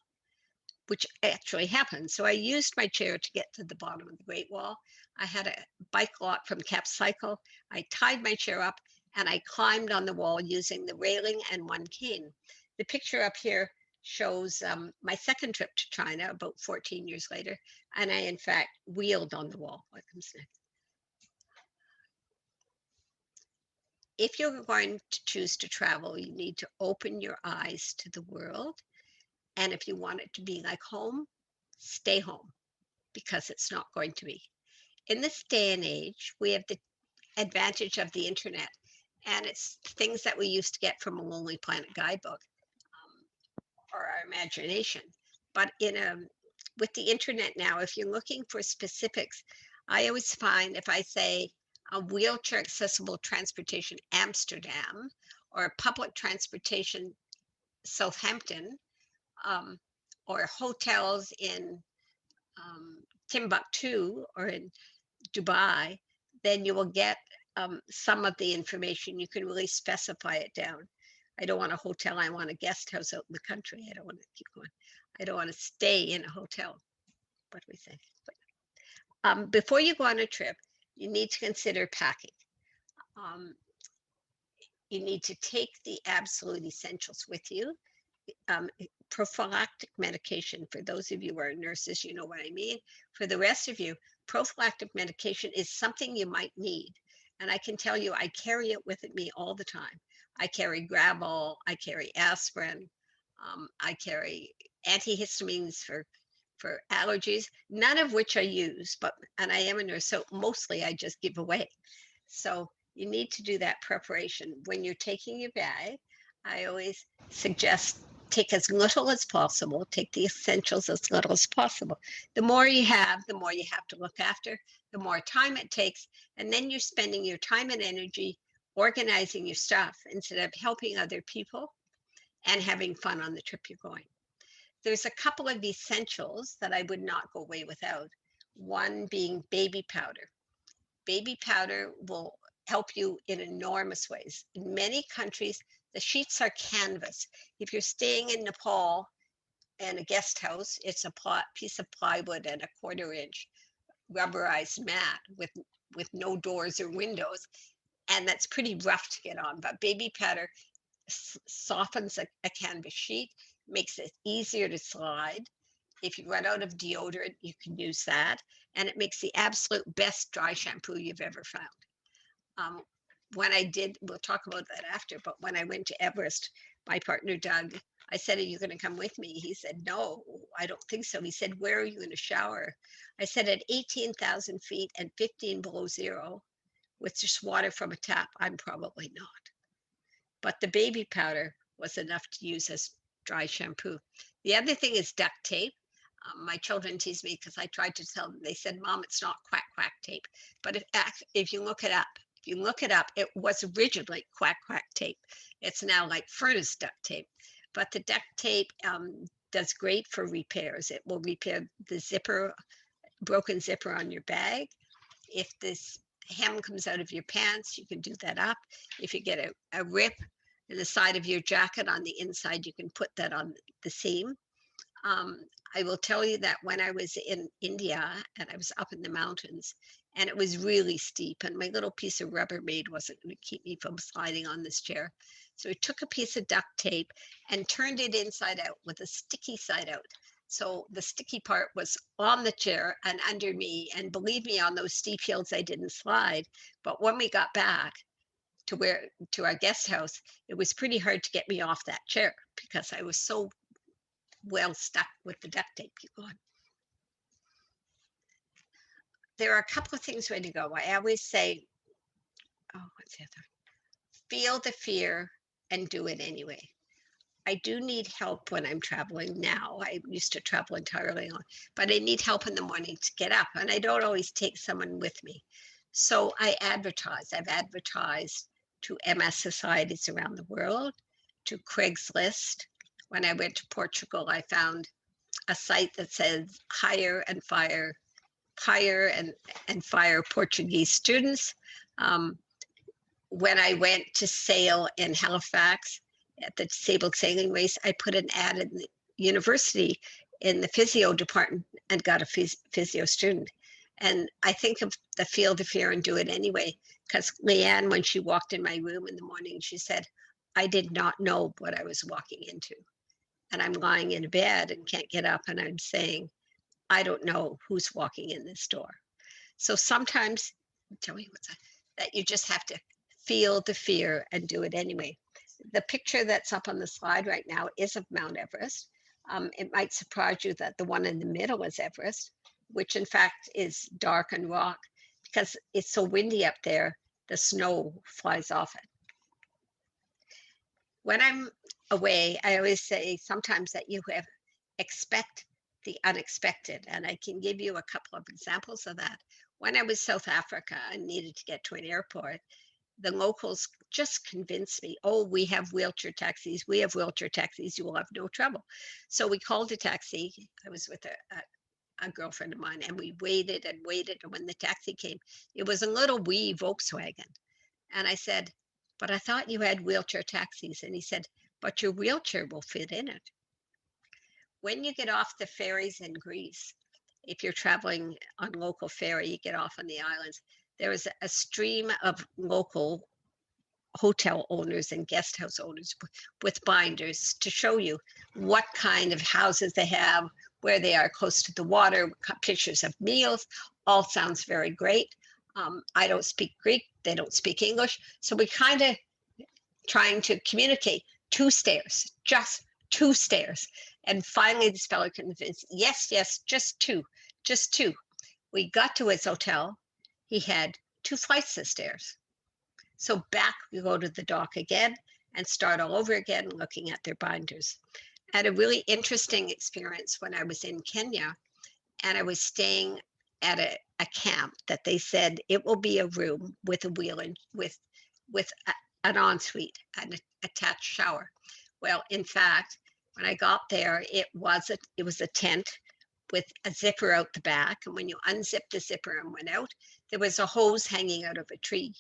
H: which actually happened. So I used my chair to get to the bottom of the Great Wall. I had a bike lock from Cap Cycle. I tied my chair up and I climbed on the wall using the railing and one cane. The picture up here shows my second trip to China about 14 years later, and I in fact wheeled on the wall. What comes next? If you're going to choose to travel, you need to open your eyes to the world. And if you want it to be like home, stay home, because it's not going to be. In this day and age, we have the advantage of the internet, and it's things that we used to get from a Lonely Planet guidebook or our imagination. But with the internet now, if you're looking for specifics, I always find if I say a wheelchair accessible transportation Amsterdam or public transportation Southampton, or hotels in Timbuktu or in Dubai, then you will get some of the information. You can really specify it down. I don't want a hotel. I want a guest house out in the country. I don't want to keep going. I don't want to stay in a hotel. What do we say? Before you go on a trip, you need to consider packing. You need to take the absolute essentials with you. Prophylactic medication, for those of you who are nurses, you know what I mean. For the rest of you, prophylactic medication is something you might need. And I can tell you, I carry it with me all the time. I carry Gravol, I carry aspirin, I carry antihistamines for allergies, none of which I use, and I am a nurse, so mostly I just give away. So you need to do that preparation. When you're taking your bag, I always suggest take as little as possible, take the essentials as little as possible. The more you have, the more you have to look after, the more time it takes, and then you're spending your time and energy organizing your stuff instead of helping other people and having fun on the trip you're going. There's a couple of essentials that I would not go away without. One being baby powder. Baby powder will help you in enormous ways. In many countries, the sheets are canvas. If you're staying in Nepal in a guest house, it's a piece of plywood and a 1/4 inch rubberized mat with no doors or windows. And that's pretty rough to get on. But baby powder softens a canvas sheet, makes it easier to slide. If you run out of deodorant, you can use that. And it makes the absolute best dry shampoo you've ever found. When I did, we'll talk about that after, but when I went to Everest, my partner Doug, I said, are you going to come with me? He said, no, I don't think so. He said, where are you going to shower? I said, at 18,000 feet and 15 below zero, with just water from a tap, I'm probably not. But the baby powder was enough to use as dry shampoo. The other thing is duct tape. My children tease me because I tried to tell them. They said, Mom, it's not quack quack tape. But if you look it up, it was originally quack quack tape. It's now like furnace duct tape. But the duct tape does great for repairs. It will repair the zipper, broken zipper on your bag. If this hem comes out of your pants, you can do that up. If you get a rip in the side of your jacket on the inside, you can put that on the seam. I will tell you that when I was in India and I was up in the mountains and it was really steep and my little piece of Rubbermaid wasn't going to keep me from sliding on this chair. So I took a piece of duct tape and turned it inside out with a sticky side out. So the sticky part was on the chair and under me. And believe me, on those steep hills, I didn't slide. But when we got back to our guest house, it was pretty hard to get me off that chair because I was so well stuck with the duct tape. Keep going. There are a couple of things ready to go. I always say, what's the other? Feel the fear and do it anyway. I do need help when I'm traveling now. I used to travel entirely alone, but I need help in the morning to get up, and I don't always take someone with me. So I advertise. I've advertised to MS societies around the world, to Craigslist. When I went to Portugal, I found a site that says hire and fire Portuguese students. When I went to sail in Halifax at the disabled sailing race, I put an ad in the university in the physio department and got a physio student. And I think of the feel the fear and do it anyway, because Leanne, when she walked in my room in the morning, she said, I did not know what I was walking into. And I'm lying in bed and can't get up and I'm saying, I don't know who's walking in this door. So sometimes, tell me what's that you just have to feel the fear and do it anyway. The picture that's up on the slide right now is of Mount Everest. It might surprise you that the one in the middle is Everest, which in fact is dark and rock because it's so windy up there, the snow flies off it. When I'm away, I always say sometimes that you have expect the unexpected, and I can give you a couple of examples of that. When I was South Africa and needed to get to an airport, the locals just convinced me, oh, we have wheelchair taxis. We have wheelchair taxis. You will have no trouble. So we called a taxi. I was with a girlfriend of mine and we waited and waited. And when the taxi came, it was a little wee Volkswagen. And I said, but I thought you had wheelchair taxis. And he said, but your wheelchair will fit in it. When you get off the ferries in Greece, if you're traveling on local ferry, you get off on the islands, there is a stream of local hotel owners and guest house owners with binders to show you what kind of houses they have, where they are close to the water, pictures of meals. All sounds very great. I don't speak Greek, they don't speak English. So we kind of trying to communicate 2 stairs, just 2 stairs. And finally this fellow convinced, yes, just two. We got to his hotel. He had 2 flights of stairs. So back we go to the dock again and start all over again looking at their binders. I had a really interesting experience when I was in Kenya and I was staying at a camp that they said it will be a room with a wheel and with an ensuite, an attached shower. Well, in fact, when I got there, it was a tent with a zipper out the back. And when you unzipped the zipper and went out, there was a hose hanging out of a tree.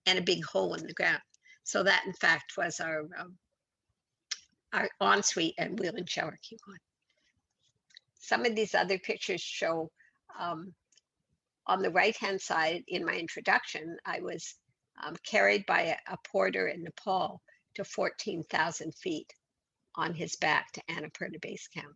H: and a big hole in the ground. So that in fact was our ensuite and wheel and shower. Keep going. Some of these other pictures show on the right-hand side in my introduction, I was carried by a porter in Nepal to 14,000 feet on his back to Annapurna Base Camp.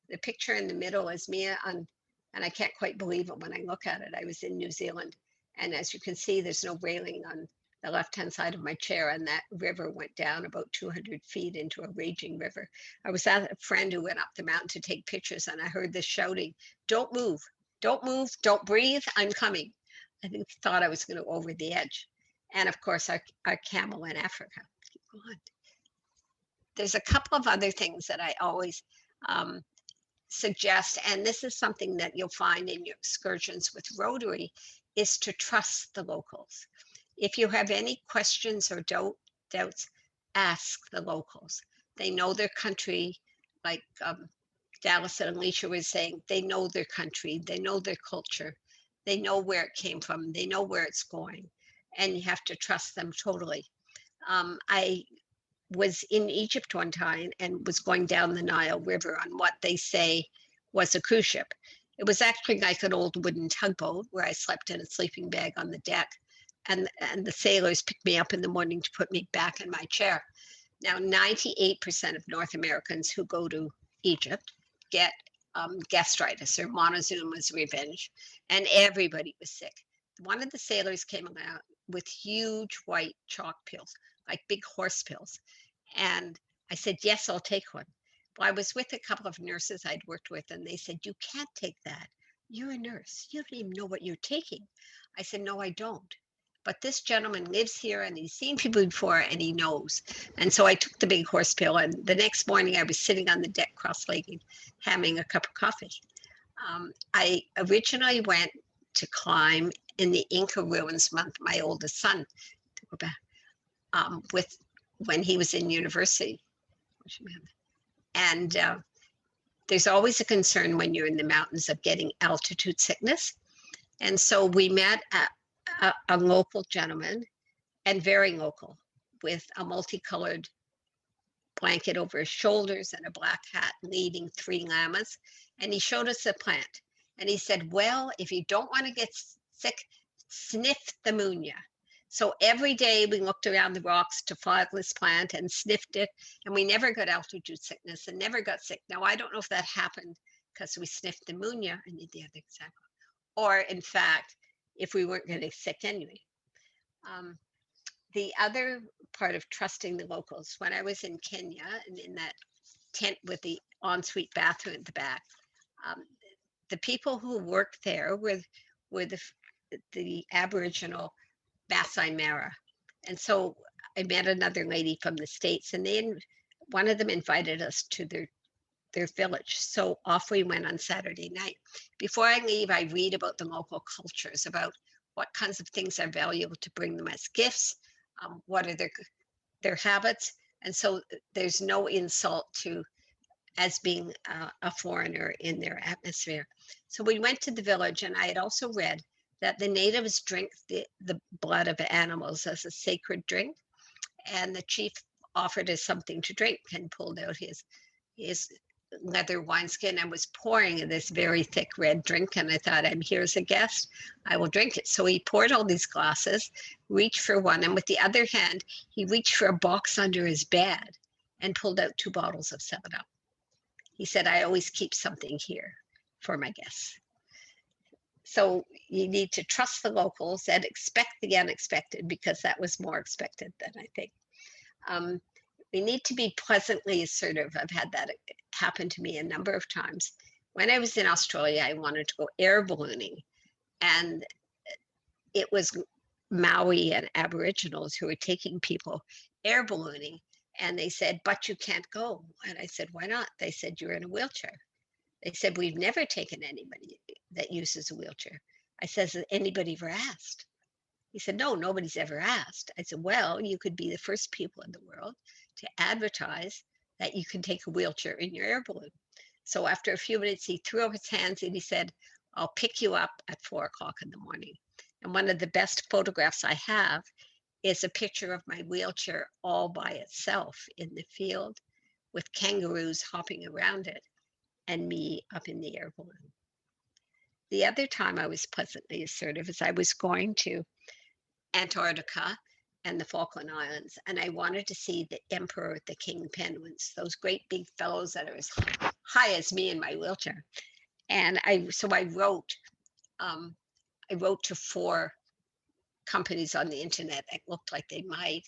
H: The picture in the middle is me and I can't quite believe it when I look at it. I was in New Zealand, and as you can see, there's no railing on the left-hand side of my chair, and that river went down about 200 feet into a raging river. I was at a friend who went up the mountain to take pictures, and I heard this shouting, "Don't move, don't move, don't breathe, I'm coming." I think he thought I was going to go over the edge. And of course, our camel in Africa. Keep going. There's a couple of other things that I always suggest, and this is something that you'll find in your excursions with Rotary, is to trust the locals. If you have any questions or doubts, ask the locals. They know their country, like Dallas and Alicia was saying, they know their country, they know their culture, they know where it came from, they know where it's going, and you have to trust them totally. I was in Egypt one time and was going down the Nile River on what they say was a cruise ship. It was actually like an old wooden tugboat where I slept in a sleeping bag on the deck. And the sailors picked me up in the morning to put me back in my chair. Now, 98% of North Americans who go to Egypt get gastritis or Montezuma's revenge, and everybody was sick. One of the sailors came out with huge white chalk pills, like big horse pills. And I said, "Yes, I'll take one." Well, I was with a couple of nurses I'd worked with, and they said, "You can't take that. You're a nurse. You don't even know what you're taking." I said, "No, I don't. But this gentleman lives here and he's seen people before and he knows." And so I took the big horse pill, and the next morning I was sitting on the deck cross-legged having a cup of coffee. I originally went to climb in the Inca ruins month, my oldest son, to go back, with when he was in university. And there's always a concern when you're in the mountains of getting altitude sickness. And so we met a local gentleman, and very local, with a multicolored blanket over his shoulders and a black hat, leading 3 llamas. And he showed us a plant. And he said, "Well, if you don't want to get sick, sniff the munya." So every day we looked around the rocks to find this plant and sniffed it, and we never got altitude sickness and never got sick. Now, I don't know if that happened because we sniffed the munya and did the other example, or in fact, if we weren't getting sick anyway. The other part of trusting the locals, when I was in Kenya and in that tent with the ensuite bathroom at the back, the people who worked there were the Aboriginal Masai Mara. And so I met another lady from the States, and one of them invited us to their village. So off we went on Saturday night. Before I leave, I read about the local cultures, about what kinds of things are valuable to bring them as gifts, what are their habits. And so there's no insult to as being a foreigner in their atmosphere. So we went to the village, and I had also read that the natives drink the blood of animals as a sacred drink. And the chief offered us something to drink and pulled out his leather wineskin and was pouring this very thick red drink. And I thought, I'm here as a guest, I will drink it. So he poured all these glasses, reached for one, and with the other hand, he reached for a box under his bed and pulled out 2 bottles of 7-Up. He said, "I always keep something here for my guests." So you need to trust the locals and expect the unexpected, because that was more expected than I think. We need to be pleasantly assertive. I've had that happen to me a number of times. When I was in Australia, I wanted to go air ballooning, and it was Maori and Aboriginals who were taking people air ballooning, and they said, "But you can't go." And I said, "Why not?" They said, "You're in a wheelchair." They said, "We've never taken anybody that uses a wheelchair." I said, "Has anybody ever asked?" He said, "No, nobody's ever asked." I said, "Well, you could be the first people in the world to advertise that you can take a wheelchair in your air balloon." So after a few minutes, he threw up his hands and he said, "I'll pick you up at 4 o'clock in the morning." And one of the best photographs I have is a picture of my wheelchair all by itself in the field with kangaroos hopping around it and me up in the air balloon. The other time I was pleasantly assertive is I was going to Antarctica and the Falkland Islands, and I wanted to see the emperor, the king penguins, those great big fellows that are as high as me in my wheelchair. And I wrote to 4 companies on the internet that looked like they might.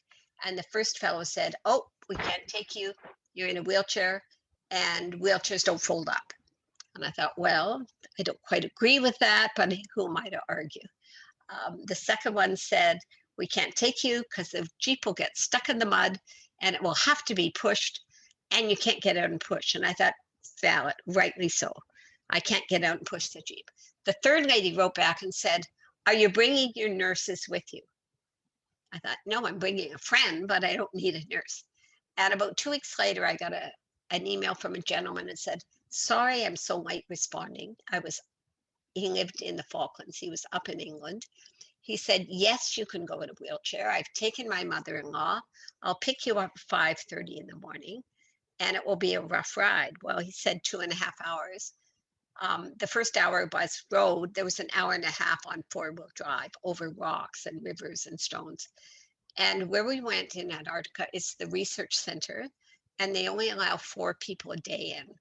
H: And the first fellow said, "Oh, we can't take you. You're in a wheelchair, and wheelchairs don't fold up." And I thought, well, I don't quite agree with that, but who am I to argue? The second one said, "We can't take you because the Jeep will get stuck in the mud and it will have to be pushed, and you can't get out and push." And I thought, valid, rightly so. I can't get out and push the Jeep. The third lady wrote back and said, "Are you bringing your nurses with you?" I thought, no, I'm bringing a friend, but I don't need a nurse. And about 2 weeks later, I got an email from a gentleman and said, "Sorry, I'm so late responding." He lived in the Falklands. He was up in England. He said, "Yes, you can go in a wheelchair. I've taken my mother-in-law. I'll pick you up at 5:30 in the morning, and it will be a rough ride." Well, he said 2.5 hours. The first hour was road. There was an hour and a half on 4-wheel drive over rocks and rivers and stones. And where we went in Antarctica is the research center, and they only allow 4 people a day in.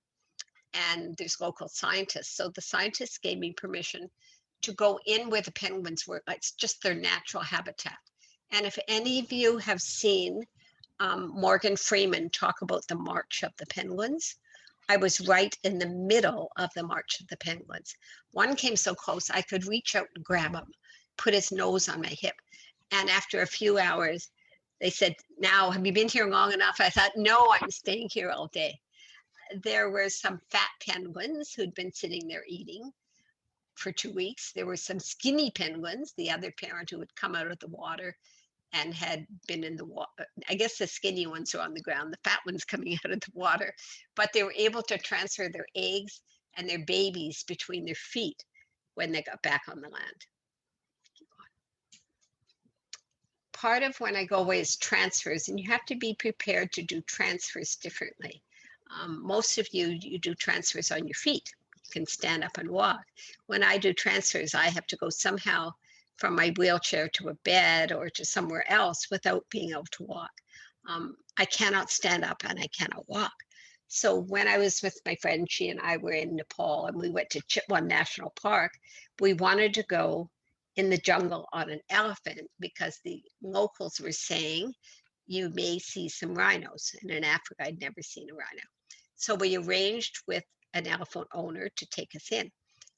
H: And there's local scientists. So the scientists gave me permission to go in where the penguins were. It's just their natural habitat. And if any of you have seen Morgan Freeman talk about the March of the Penguins, I was right in the middle of the March of the Penguins. One came so close, I could reach out and grab him, put his nose on my hip. And after a few hours, they said, "Now, have you been here long enough?" I thought, no, I'm staying here all day. There were some fat penguins who'd been sitting there eating for 2 weeks. There were some skinny penguins, the other parent who had come out of the water and had been in the water. I guess the skinny ones are on the ground, the fat ones coming out of the water, but they were able to transfer their eggs and their babies between their feet when they got back on the land. Part of when I go away is transfers, and you have to be prepared to do transfers differently. Most of you do transfers on your feet. You can stand up and walk. When I do transfers, I have to go somehow from my wheelchair to a bed or to somewhere else without being able to walk. I cannot stand up and I cannot walk. So when I was with my friend, she and I were in Nepal and we went to Tichelman National Park. We wanted to go in the jungle on an elephant because the locals were saying you may see some rhinos. And in Africa, I'd never seen a rhino. So we arranged with an elephant owner to take us in.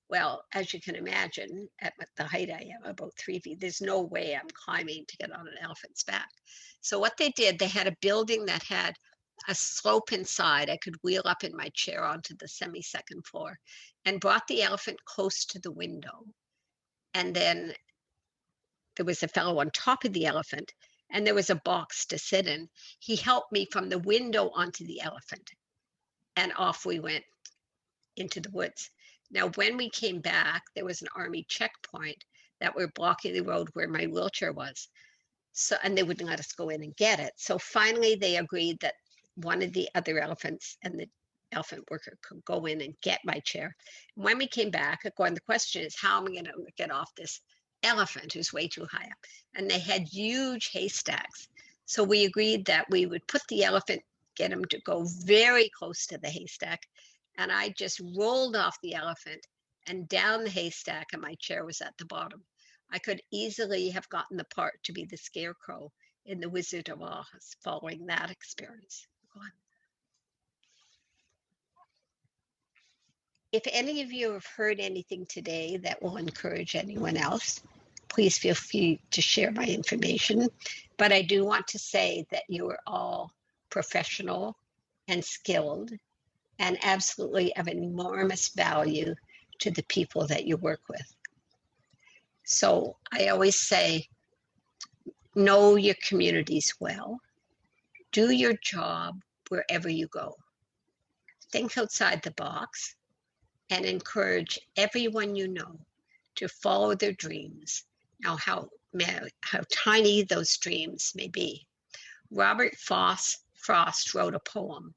H: Well, as you can imagine, at the height I am, about 3 feet, there's no way I'm climbing to get on an elephant's back. So what they did, they had a building that had a slope inside. I could wheel up in my chair onto the semi-second floor and brought the elephant close to the window. And then there was a fellow on top of the elephant and there was a box to sit in. He helped me from the window onto the elephant and off we went into the woods. Now, when we came back, there was an army checkpoint that were blocking the road where my wheelchair was. So, and they wouldn't let us go in and get it. So finally they agreed that one of the other elephants and the elephant worker could go in and get my chair. When we came back, again, the question is, how am I going to get off this elephant who's way too high up? And they had huge haystacks. So we agreed that we would put the elephant, get him to go very close to the haystack. And I just rolled off the elephant and down the haystack, and my chair was at the bottom. I could easily have gotten the part to be the scarecrow in The Wizard of Oz following that experience. Go on. If any of you have heard anything today that will encourage anyone else, please feel free to share my information. But I do want to say that you are all professional and skilled and absolutely of enormous value to the people that you work with. So I always say, know your communities well, do your job wherever you go, think outside the box, and encourage everyone you know to follow their dreams. Now, how how tiny those dreams may be. Robert Frost wrote a poem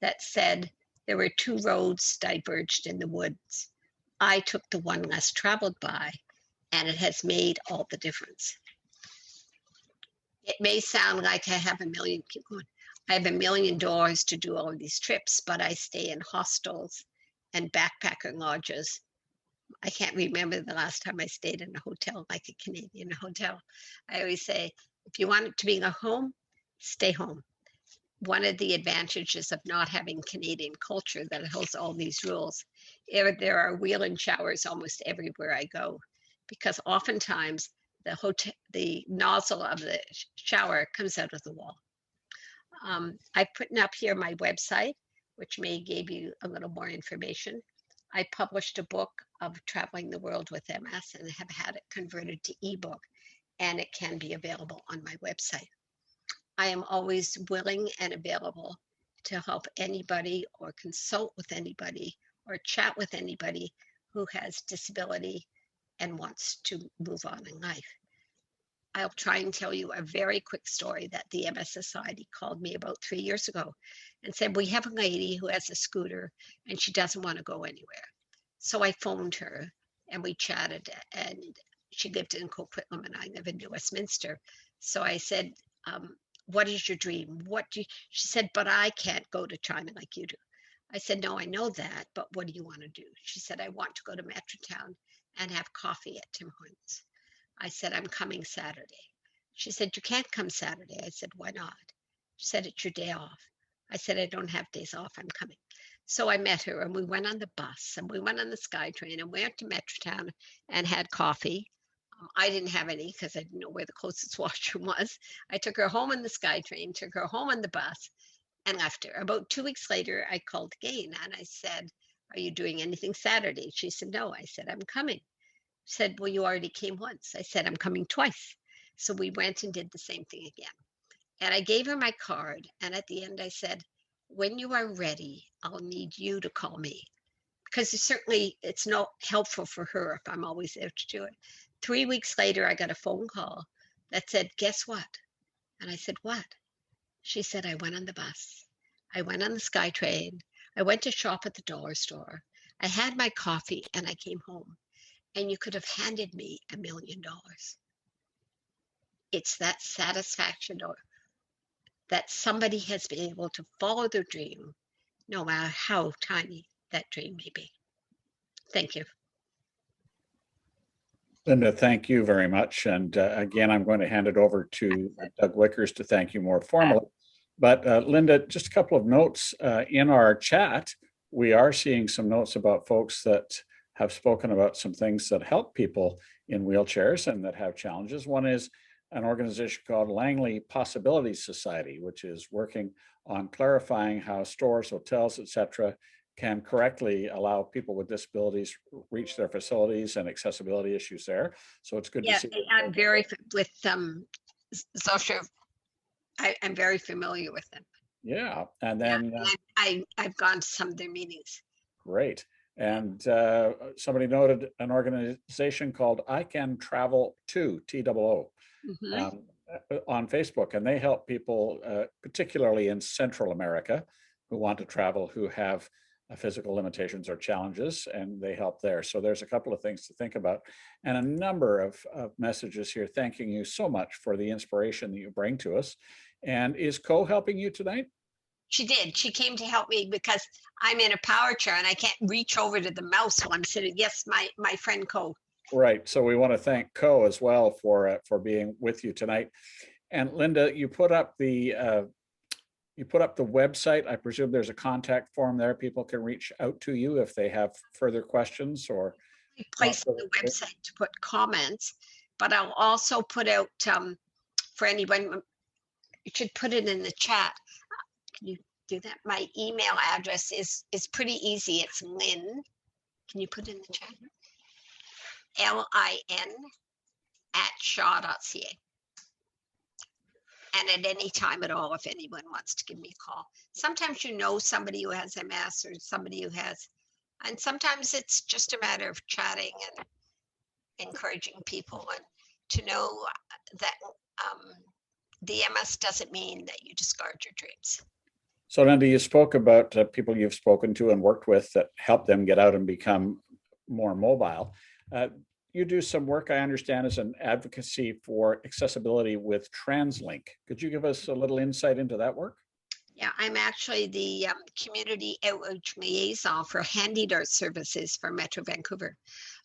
H: that said, there were two roads diverged in the woods. I took the one less traveled by, and it has made all the difference. It may sound like I have I have $1 million to do all of these trips, but I stay in hostels and backpacker lodges. I can't remember the last time I stayed in a hotel, like a Canadian hotel. I always say, if you want it to be a home, stay home. One of the advantages of not having Canadian culture that holds all these rules, there are wheel-in showers almost everywhere I go, because oftentimes the nozzle of the shower comes out of the wall. I put up here my website, which may give you a little more information. I published a book of traveling the world with MS and have had it converted to ebook, and it can be available on my website. I am always willing and available to help anybody or consult with anybody or chat with anybody who has disability and wants to move on in life. I'll try and tell you a very quick story that the MS Society called me about 3 years ago and said, we have a lady who has a scooter and she doesn't want to go anywhere. So I phoned her and we chatted, and she lived in Coquitlam and I live in New Westminster. So I said, what is your dream? She said, but I can't go to China like you do. I said, no, I know that, but what do you want to do? She said, I want to go to Metrotown and have coffee at Tim Hortons. I said, I'm coming Saturday. She said, you can't come Saturday. I said, why not? She said, it's your day off. I said, I don't have days off, I'm coming. So I met her and we went on the bus and we went on the SkyTrain and went to Metrotown and had coffee. I didn't have any because I didn't know where the closest washroom was. I took her home on the SkyTrain, took her home on the bus, and left her. About 2 weeks later, I called again and I said, are you doing anything Saturday? She said, no. I said, I'm coming. She said, well, you already came once. I said, I'm coming twice. So we went and did the same thing again. And I gave her my card. And at the end, I said, when you are ready, I'll need you to call me. Because it's not helpful for her if I'm always there to do it. 3 weeks later, I got a phone call that said, guess what? And I said, what? She said, I went on the bus. I went on the SkyTrain. I went to shop at the dollar store. I had my coffee and I came home. And you could have handed me $1 million. It's that satisfaction that somebody has been able to follow their dream, no matter how tiny that dream may be. Thank you.
A: Linda, thank you very much. And again, I'm going to hand it over to Doug Wickers to thank you more formally. But Linda, just a couple of notes in our chat. We are seeing some notes about folks that have spoken about some things that help people in wheelchairs and that have challenges. One is an organization called Langley Possibilities Society, which is working on clarifying how stores, hotels, etc., can correctly allow people with disabilities reach their facilities and accessibility issues there. So it's good to see.
H: I'm very with social. I'm very familiar with them.
A: Yeah, and then
H: I've gone to some of their meetings.
A: Great. And somebody noted an organization called I Can Travel To, TOO, on Facebook. And they help people, particularly in Central America, who want to travel, who have physical limitations or challenges, and they help there. So there's a couple of things to think about. And a number of messages here thanking you so much for the inspiration that you bring to us. And is Co helping you tonight?
H: She did. She came to help me because I'm in a power chair and I can't reach over to the mouse while I'm sitting. Yes, my friend Co.
A: Right. So we want to thank Co as well for being with you tonight. And Linda, you put up the website. I presume there's a contact form there. People can reach out to you if they have further questions or.
H: I placed on the website to put comments, but I'll also put out for anyone. You should put it in the chat. Can you do that? My email address is pretty easy. It's Lynn. Can you put it in the chat? LIN@shaw.ca. And at any time at all, if anyone wants to give me a call. Sometimes you know somebody who has MS or somebody who has, and sometimes it's just a matter of chatting and encouraging people. And to know that the MS doesn't mean that you discard your dreams.
A: So Linda, you spoke about people you've spoken to and worked with that help them get out and become more mobile. You do some work, I understand, as an advocacy for accessibility with TransLink. Could you give us a little insight into that work?
H: Yeah, I'm actually the community outreach liaison for Handy Dart Services for Metro Vancouver.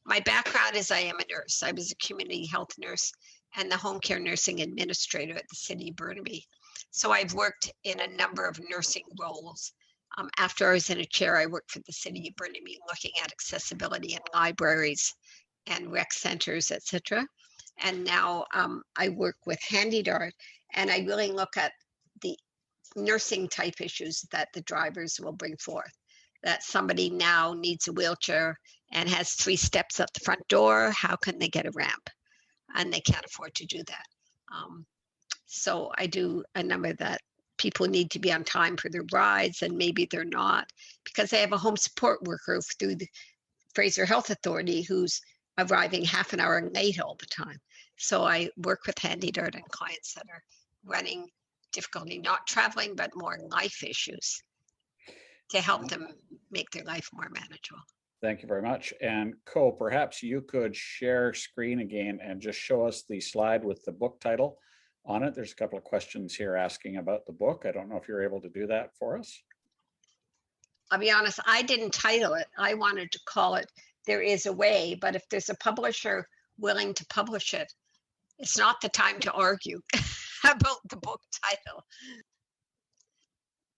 H: My background is I am a nurse. I was a community health nurse and the home care nursing administrator at the city of Burnaby. So I've worked in a number of nursing roles. After I was in a chair, I worked for the city of Burnaby looking at accessibility in libraries and rec centers, etc. And now I work with Handy Dart, and I really look at the nursing type issues that the drivers will bring forth. That somebody now needs a wheelchair and has 3 steps up the front door, how can they get a ramp? And they can't afford to do that. So I do a number that people need to be on time for their rides, and maybe they're not because they have a home support worker through the Fraser Health Authority who's arriving half an hour late all the time. So I work with Handy Dart and clients that are running difficulty, not traveling, but more life issues to help them make their life more manageable.
A: Thank you very much. And Co, perhaps you could share screen again and just show us the slide with the book title on it. There's a couple of questions here asking about the book. I don't know if you're able to do that for us.
H: I'll be honest, I didn't title it. I wanted to call it There Is a Way, but if there's a publisher willing to publish it, it's not the time to argue about the book title.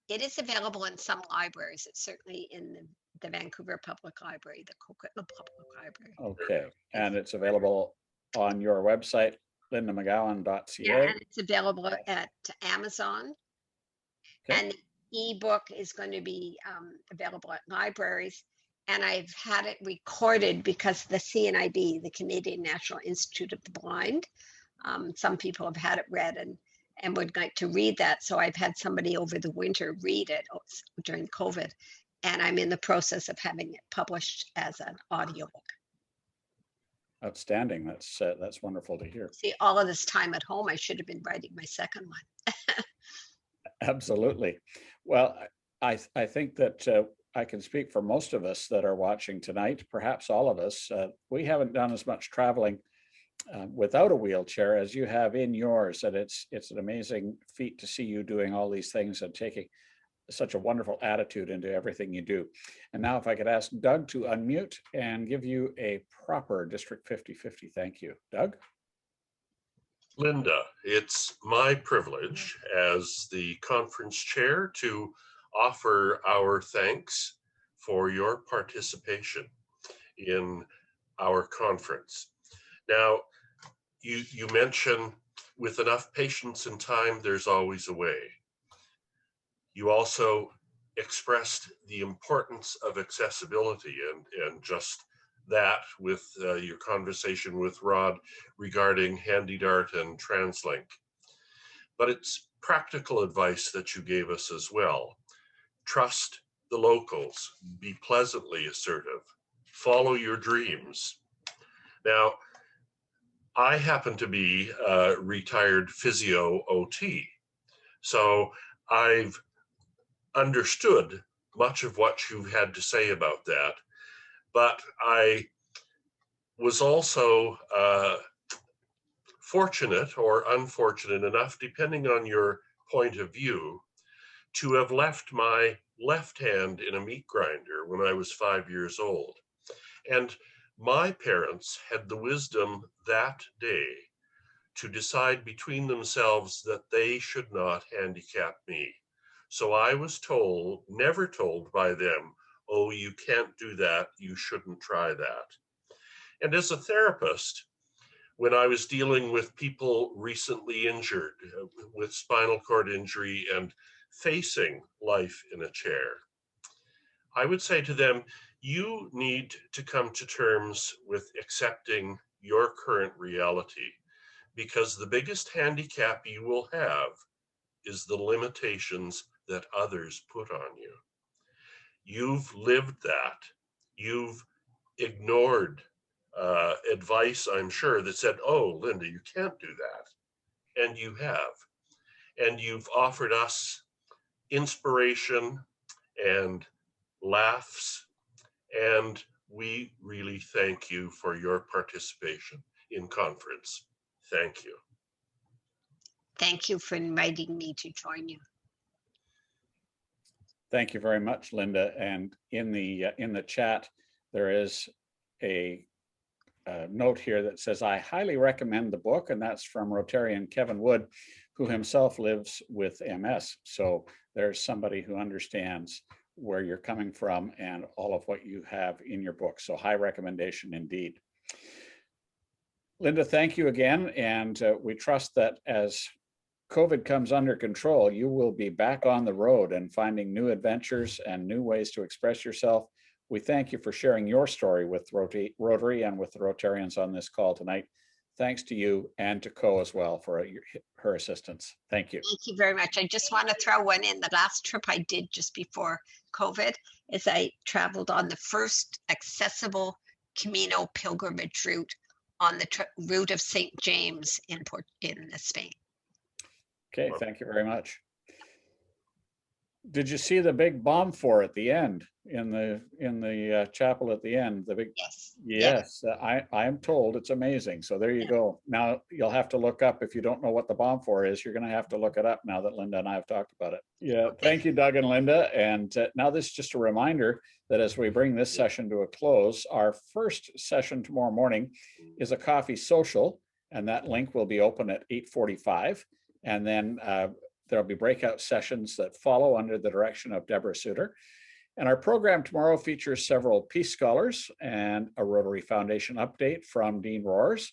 H: It is available in some libraries. It's certainly in the Vancouver Public Library, the Coquitlam Public Library.
A: Okay, and it's available on your website, lindamcgowan.ca.
H: Yeah, and it's available at Amazon.
A: Okay.
H: And the ebook is going to be available at libraries. And I've had it recorded because the CNIB, the Canadian National Institute of the Blind, some people have had it read and would like to read that. So I've had somebody over the winter read it during COVID. And I'm in the process of having it published as an audiobook.
A: Outstanding. That's wonderful to hear.
H: See, all of this time at home, I should have been writing my second one.
A: Absolutely. Well, I think that I can speak for most of us that are watching tonight, perhaps all of us. We haven't done as much traveling without a wheelchair as you have in yours, and it's an amazing feat to see you doing all these things and taking such a wonderful attitude into everything you do. And now if I could ask Doug to unmute and give you a proper District 50-50 thank you. Doug?
I: Linda, it's my privilege as the conference chair to offer our thanks for your participation in our conference. Now, you mentioned with enough patience and time, there's always a way. You also expressed the importance of accessibility and just that with your conversation with Rod regarding Handy Dart and TransLink. But it's practical advice that you gave us as well. Trust the locals, be pleasantly assertive, follow your dreams. Now, I happen to be a retired physio OT, so I've understood much of what you had to say about that, but I was also fortunate or unfortunate enough, depending on your point of view, to have left my left hand in a meat grinder when I was 5 years old. And my parents had the wisdom that day to decide between themselves that they should not handicap me. So I was told, never told by them, oh, you can't do that, you shouldn't try that. And as a therapist, when I was dealing with people recently injured with spinal cord injury and facing life in a chair, I would say to them, you need to come to terms with accepting your current reality, because the biggest handicap you will have is the limitations that others put on you. You've lived that. You've ignored advice, I'm sure, that said, oh, Linda, you can't do that. And you have. And you've offered us inspiration and laughs. And we really thank you for your participation in conference. Thank you.
H: Thank you for inviting me to join you.
A: Thank you very much, Linda. And in the chat, there is a note here that says, I highly recommend the book, and that's from Rotarian Kevin Wood, who himself lives with MS. So there's somebody who understands where you're coming from and all of what you have in your book. So high recommendation indeed. Linda, thank you again. And we trust that as COVID comes under control, you will be back on the road and finding new adventures and new ways to express yourself. We thank you for sharing your story with Rotary and with the Rotarians on this call tonight. Thanks to you and to Co as well for her assistance. Thank you.
H: Thank you very much. I just want to throw one in. The last trip I did just before COVID is I traveled on the first accessible Camino pilgrimage route on the route of St. James in Spain.
A: Okay, thank you very much. Did you see the big bomb for at the end in the chapel at the end? The big
H: Yes.
A: I'm told it's amazing. So there you go. Now you'll have to look up, if you don't know what the bomb for is, you're going to have to look it up now that Linda and I have talked about it. Yeah, thank you, Doug and Linda. And now this is just a reminder that as we bring this session to a close, our first session tomorrow morning is a coffee social, and that link will be open at 8:45. And then there'll be breakout sessions that follow under the direction of Deborah Suter. And our program tomorrow features several Peace Scholars and a Rotary Foundation update from Dean Roars.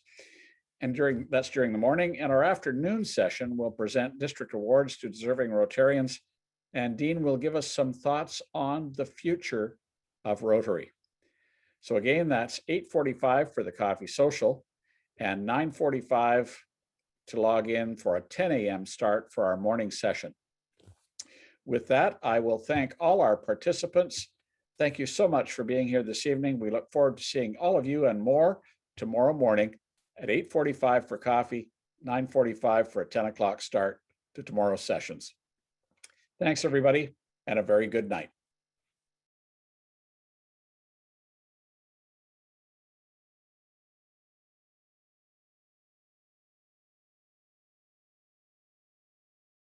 A: And that's during the morning. And our afternoon session will present district awards to deserving Rotarians. And Dean will give us some thoughts on the future of Rotary. So again, that's 8:45 for the coffee social and 9:45 to log in for a 10 a.m. start for our morning session. With that, I will thank all our participants. Thank you so much for being here this evening. We look forward to seeing all of you and more tomorrow morning at 8:45 for coffee, 9:45 for a 10 o'clock start to tomorrow's sessions. Thanks, everybody, and a very good night.